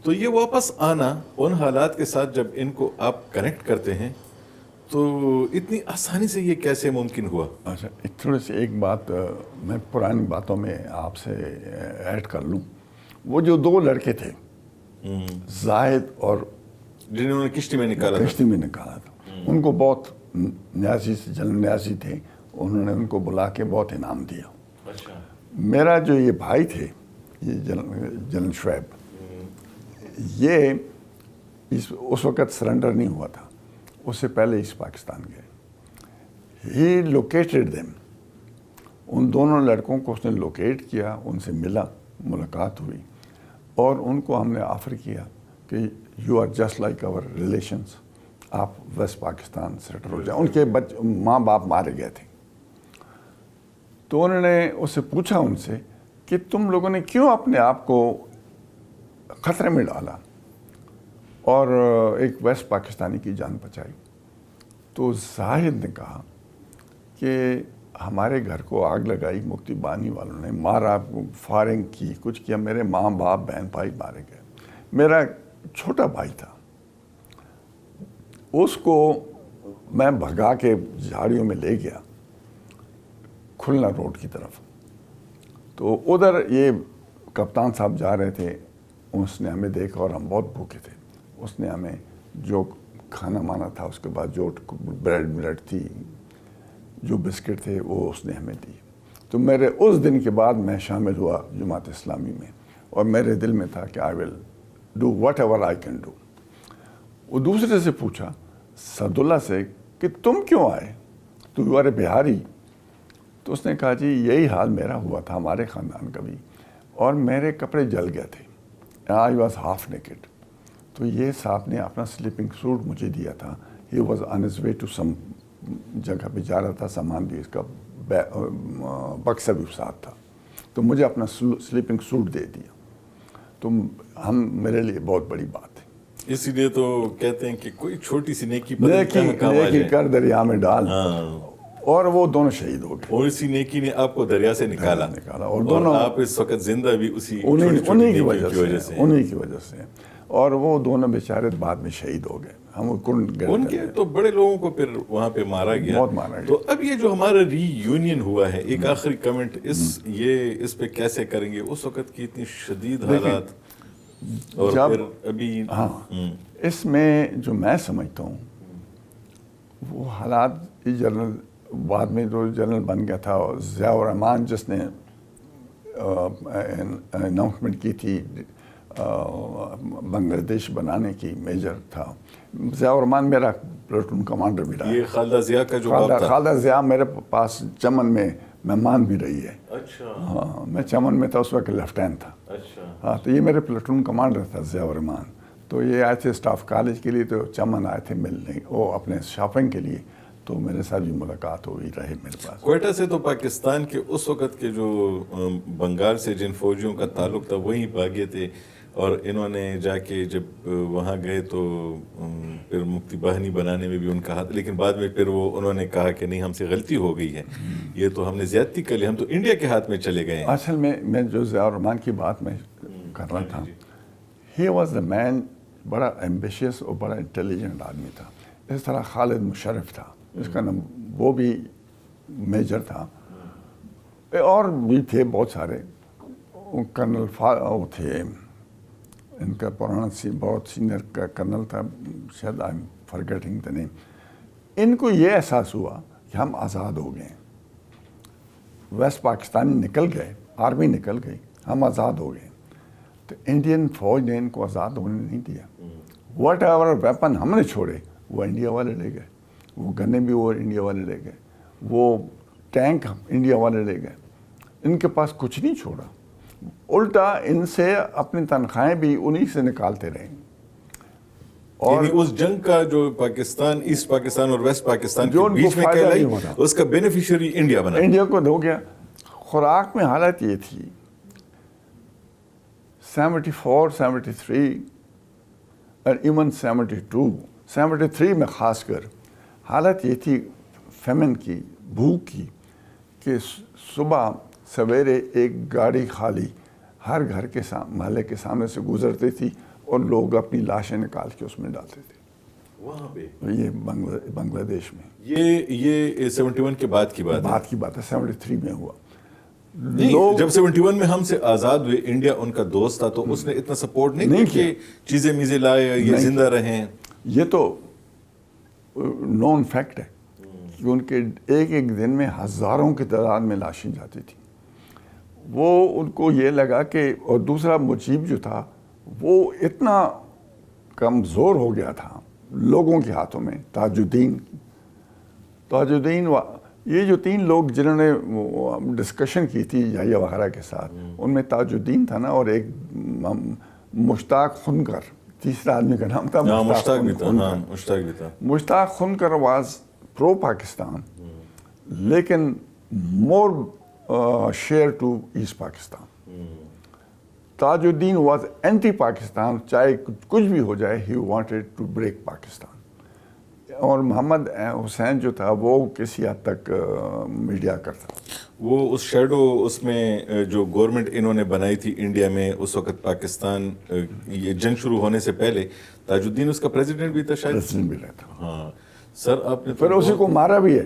تو یہ واپس آنا ان حالات کے ساتھ جب ان کو آپ کنیکٹ کرتے ہیں تو اتنی آسانی سے یہ کیسے ممکن ہوا؟ اچھا تھوڑی سی ایک بات میں پرانی باتوں میں آپ سے ایڈ کر لوں. وہ جو 2 لڑکے تھے زاہد اور جنہوں نے کشتی میں نکالا تھا, ان کو بہت جنرل نیازی تھے, انہوں نے ان کو بلا کے بہت انعام دیا. اچھا. میرا جو یہ بھائی تھے, یہ جنرل شعیب, یہ اس وقت سرنڈر نہیں ہوا تھا, اس سے پہلے ایسٹ پاکستان گئے. ہی لوکیٹڈ دیم. ان دونوں لڑکوں کو اس نے لوکیٹ کیا, ان سے ملا, ملاقات ہوئی, اور ان کو ہم نے آفر کیا کہ you are just like our relations, آپ ویسٹ پاکستان سیٹل ہو جائیں. ان کے ماں باپ مارے گئے تھے. تو انہوں نے اس سے پوچھا ان سے کہ تم لوگوں نے کیوں اپنے آپ کو خطرے میں ڈالا اور ایک ویسٹ پاکستانی کی جان بچائی. تو زاہد نے کہا کہ ہمارے گھر کو آگ لگائی مفتی بانی والوں نے, مارا, فائرنگ کی, کچھ کیا, میرے ماں باپ بہن بھائی مارے گئے. میرا چھوٹا بھائی تھا, اس کو میں بھگا کے جھاڑیوں میں لے گیا کھلنا روڈ کی طرف. تو ادھر یہ کپتان صاحب جا رہے تھے, اس نے ہمیں دیکھا اور ہم بہت بھوکے تھے. اس نے ہمیں جو کھانا مانا تھا, اس کے بعد جو بریڈ تھی, جو بسکٹ تھے, وہ اس نے ہمیں دی. تو میرے اس دن کے بعد میں شامل ہوا جماعت اسلامی میں, اور میرے دل میں تھا کہ I will do whatever I can do. وہ دوسرے سے پوچھا, سعداللہ سے, کہ تم کیوں آئے, تو یو آر اے بہاری. تو اس نے کہا جی یہی حال میرا ہوا تھا, ہمارے خاندان کا بھی, اور میرے کپڑے جل گئے تھے. I was half naked. تو یہ صاحب نے اپنا سلیپنگ سوٹ مجھے دیا تھا. He was on his way to some جگہ پہ جا رہا تھا, سامان بھی, اس کا بکسا بھی ساتھ تھا. تو مجھے اپنا سلیپنگ سوٹ دے دیا. تو میرے لیے بہت بڑی بات ہے. اسی لیے تو کہتے ہیں کہ کوئی چھوٹی سی نیکی کر دریا میں ڈال, اور وہ دونوں شہید ہو گئے. اور اسی نیکی نے آپ کو دریا سے نکالا, اور دونوں آپ اس وقت زندہ بھی اسی انہی کی وجہ سے. اور وہ دونوں بیچارے بعد میں شہید ہو گئے. ہم ان کے تو بڑے لوگوں کو پھر وہاں پہ مارا گیا, بہت مارا گیا. تو اب یہ جو ہمارا ری یونین ہوا ہے, ایک آخری کمنٹ اس پہ کیسے کریں گے؟ اس وقت کی اتنی شدید حالات, اور پھر ابھی اس میں جو میں سمجھتا ہوں وہ حالات, جنرل بعد میں جو جنرل بن گیا تھا ضیاء الرحمان, جس نے اناؤنسمنٹ کی تھی بنگلہ دیش بنانے کی, میجر تھا ضیاء الرحمان, میرا پلاٹون کمانڈر بھی رہا. یہ خالدہ ضیاء کا جو باپ تھا, خالدہ ضیاء میرے پاس چمن میں مہمان بھی رہی ہے. اچھا. ہاں, میں چمن میں تھا اس وقت, لیفٹیننٹ تھا. اچھا. ہاں, تو یہ میرے پلاٹون کمانڈر تھا ضیاء الرحمان. تو یہ آئے تھے اسٹاف کالج کے لیے, تو چمن آئے تھے ملنے, وہ اپنے شاپنگ کے لیے. تو میرے ساتھ بھی ملاقات ہوئی رہے میرے پاس. کوئٹہ سے تو پاکستان کے اس وقت کے جو بنگال سے جن فوجیوں کا تعلق تھا وہیں بھاگے تھے, اور انہوں نے جا کے جب وہاں گئے تو پھر مفتی بہانی بنانے میں بھی ان کا ہاتھ, لیکن بعد میں پھر وہ انہوں نے کہا کہ نہیں, ہم سے غلطی ہو گئی ہے, یہ تو ہم نے زیادتی کر لی, ہم تو انڈیا کے ہاتھ میں چلے گئے ہیں. اصل میں جو ضیاء الرحمان کی بات میں کر رہا تھا, ہی واز دا مین, بڑا ایمبیشیس اور بڑا انٹیلیجنٹ آدمی تھا. اس طرح خالد مشرف تھا, اس کا نام, وہ بھی میجر تھا, اور بھی تھے بہت سارے. کرنل وہ تھے, ان کا پرانا بہت سینئر کرنل تھا, شاید آئی ایم فرگیٹنگ دا نیم. ان کو یہ احساس ہوا کہ ہم آزاد ہو گئے, ویسٹ پاکستانی نکل گئے, آرمی نکل گئی, ہم آزاد ہو گئے. تو انڈین فوج نے ان کو آزاد ہونے نہیں دیا. واٹ ایور ویپن ہم نے چھوڑے وہ انڈیا والے لے گئے, وہ گنے بھی وہ انڈیا والے لے گئے, وہ ٹینک انڈیا والے لے گئے. ان کے پاس کچھ نہیں چھوڑا, الٹا ان سے اپنی تنخواہیں بھی انہی سے نکالتے رہے. اور اس جنگ کا جو پاکستان, ایسٹ پاکستان اور ویسٹ پاکستان کے بیچ میں کہلائی, اس کا بینیفیشری انڈیا بنا, انڈیا کو ہو گیا. خوراک میں حالت یہ تھی 74, 73 اور ایون 73 میں خاص کر حالت یہ تھی فیمن کی, بھوک کی, کہ صبح سویرے ایک گاڑی خالی ہر گھر کے محلے کے سامنے سے گزرتی تھی, اور لوگ اپنی لاشیں نکال کے اس میں ڈالتے تھے وہاں پہ. یہ بنگلہ دیش میں. یہ 71 کے بعد کی بات ہے, 73 میں ہوا. جب 71 میں ہم سے آزاد ہوئے, انڈیا ان کا دوست تھا, تو اس نے اتنا سپورٹ نہیں کیا کہ چیزیں میزیں لائے, یہ زندہ رہیں. یہ تو نون فیکٹ ہے کہ ان کے ایک دن میں ہزاروں کی تعداد میں لاشیں جاتی تھیں. وہ ان کو یہ لگا کہ, اور دوسرا مجیب جو تھا وہ اتنا کمزور ہو گیا تھا لوگوں کے ہاتھوں میں. تاج الدین یہ جو 3 لوگ جنہوں نے ڈسکشن کی تھی یحییٰ وغیرہ کے ساتھ, ان میں تاج الدین تھا نا, اور ایک مشتاق خنگر تیسرا آدمی کا نام تھا ہاں مشتاق بھی تھا، خنکر. ہاں مشتاق بھی تھا. مشتاق خنکر واز پرو پاکستان لیکن more share to East Pakistan. Tajuddin was anti Pakistan, چاہے کچھ بھی ہو جائے، he wanted to break Pakistan. اور محمد حسین جو تھا وہ کسی حد تک میڈیا کرتا. وہ اس شیڈو اس میں جو گورنمنٹ انہوں نے بنائی تھی انڈیا میں اس وقت پاکستان یہ جنگ شروع ہونے سے پہلے، تاج الدین اس کا پریزیڈنٹ بھی تھا شاید. پریزیڈنٹ بھی رہتا. ہاں سر آپ نے پھر اسی کو مارا بھی ہے،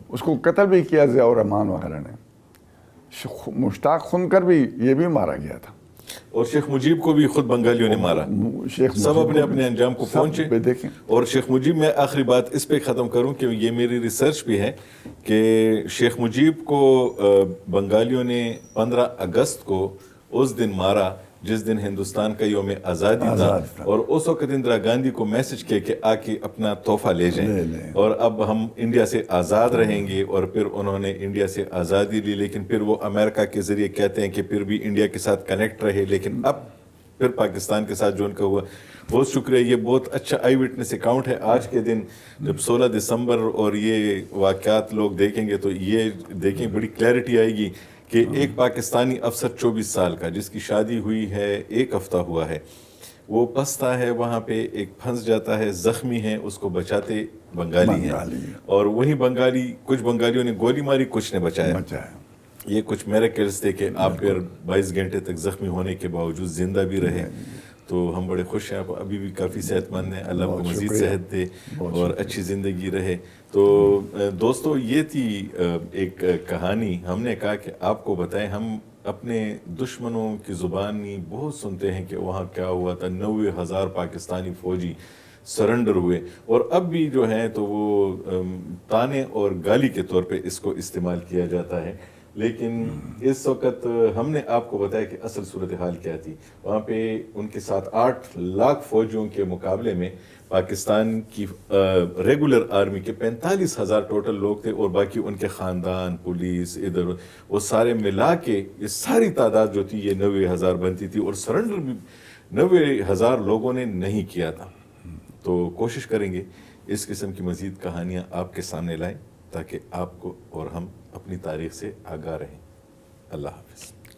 اس کو قتل بھی کیا ضیاء الرحمان وغیرہ نے. مشتاق خنکر بھی یہ بھی مارا گیا تھا. اور شیخ مجیب کو بھی خود بنگالیوں نے مارا. سب اپنے اپنے انجام کو پہنچے. دیکھیں اور شیخ مجیب، میں آخری بات اس پہ ختم کروں کہ یہ میری ریسرچ بھی ہے کہ شیخ مجیب کو بنگالیوں نے 15 اگست کو اس دن مارا جس دن ہندوستان کا یوم آزادی تھا. اور اس وقت اندرا گاندھی کو میسج کیا کہ آ کے اپنا تحفہ لے جائیں اور اب ہم انڈیا سے آزاد رہیں گے. اور پھر انہوں نے انڈیا سے آزادی لی، لیکن پھر وہ امریکہ کے ذریعے کہتے ہیں کہ پھر بھی انڈیا کے ساتھ کنیکٹ رہے، لیکن اب پھر پاکستان کے ساتھ جو ان کا ہوا. بہت شکریہ. یہ بہت اچھا آئی وٹنس اکاؤنٹ ہے. آج کے دن جب 16 دسمبر اور یہ واقعات لوگ دیکھیں گے تو یہ دیکھیں بڑی کلیئرٹی آئے گی کہ ایک پاکستانی افسر 24 سال کا جس کی شادی ہوئی ہے 1 ہفتہ ہوا ہے، وہ پستا ہے وہاں پہ، ایک پھنس جاتا ہے، زخمی ہے، اس کو بچاتے بنگالی ہیں. اور وہی بنگالی، کچھ بنگالیوں نے گولی ماری، کچھ نے بچایا. یہ کچھ میریکلز تھے کہ آپ پھر 22 گھنٹے تک زخمی ہونے کے باوجود زندہ بھی رہے. تو ہم بڑے خوش ہیں، آپ ابھی بھی کافی صحت مند ہیں، اللہ کو مزید صحت دے اور اچھی زندگی رہے. تو دوستو یہ تھی ایک کہانی، ہم نے کہا کہ آپ کو بتائیں. ہم اپنے دشمنوں کی زبانی بہت سنتے ہیں کہ وہاں کیا ہوا تھا، 90,000 پاکستانی فوجی سرنڈر ہوئے. اور اب بھی جو ہیں تو وہ تانے اور گالی کے طور پہ اس کو استعمال کیا جاتا ہے. لیکن اس وقت ہم نے آپ کو بتایا کہ اصل صورتحال کیا تھی. وہاں پہ ان کے ساتھ 8 لاکھ فوجیوں کے مقابلے میں پاکستان کی ریگولر آرمی کے 45,000 ٹوٹل لوگ تھے، اور باقی ان کے خاندان، پولیس، ادھر وہ سارے ملا کے یہ ساری تعداد جو تھی یہ 90,000 بنتی تھی. اور سرنڈر بھی 90,000 لوگوں نے نہیں کیا تھا. تو کوشش کریں گے اس قسم کی مزید کہانیاں آپ کے سامنے لائیں تاکہ آپ کو اور ہم اپنی تاریخ سے آگاہ رہیں. اللہ حافظ.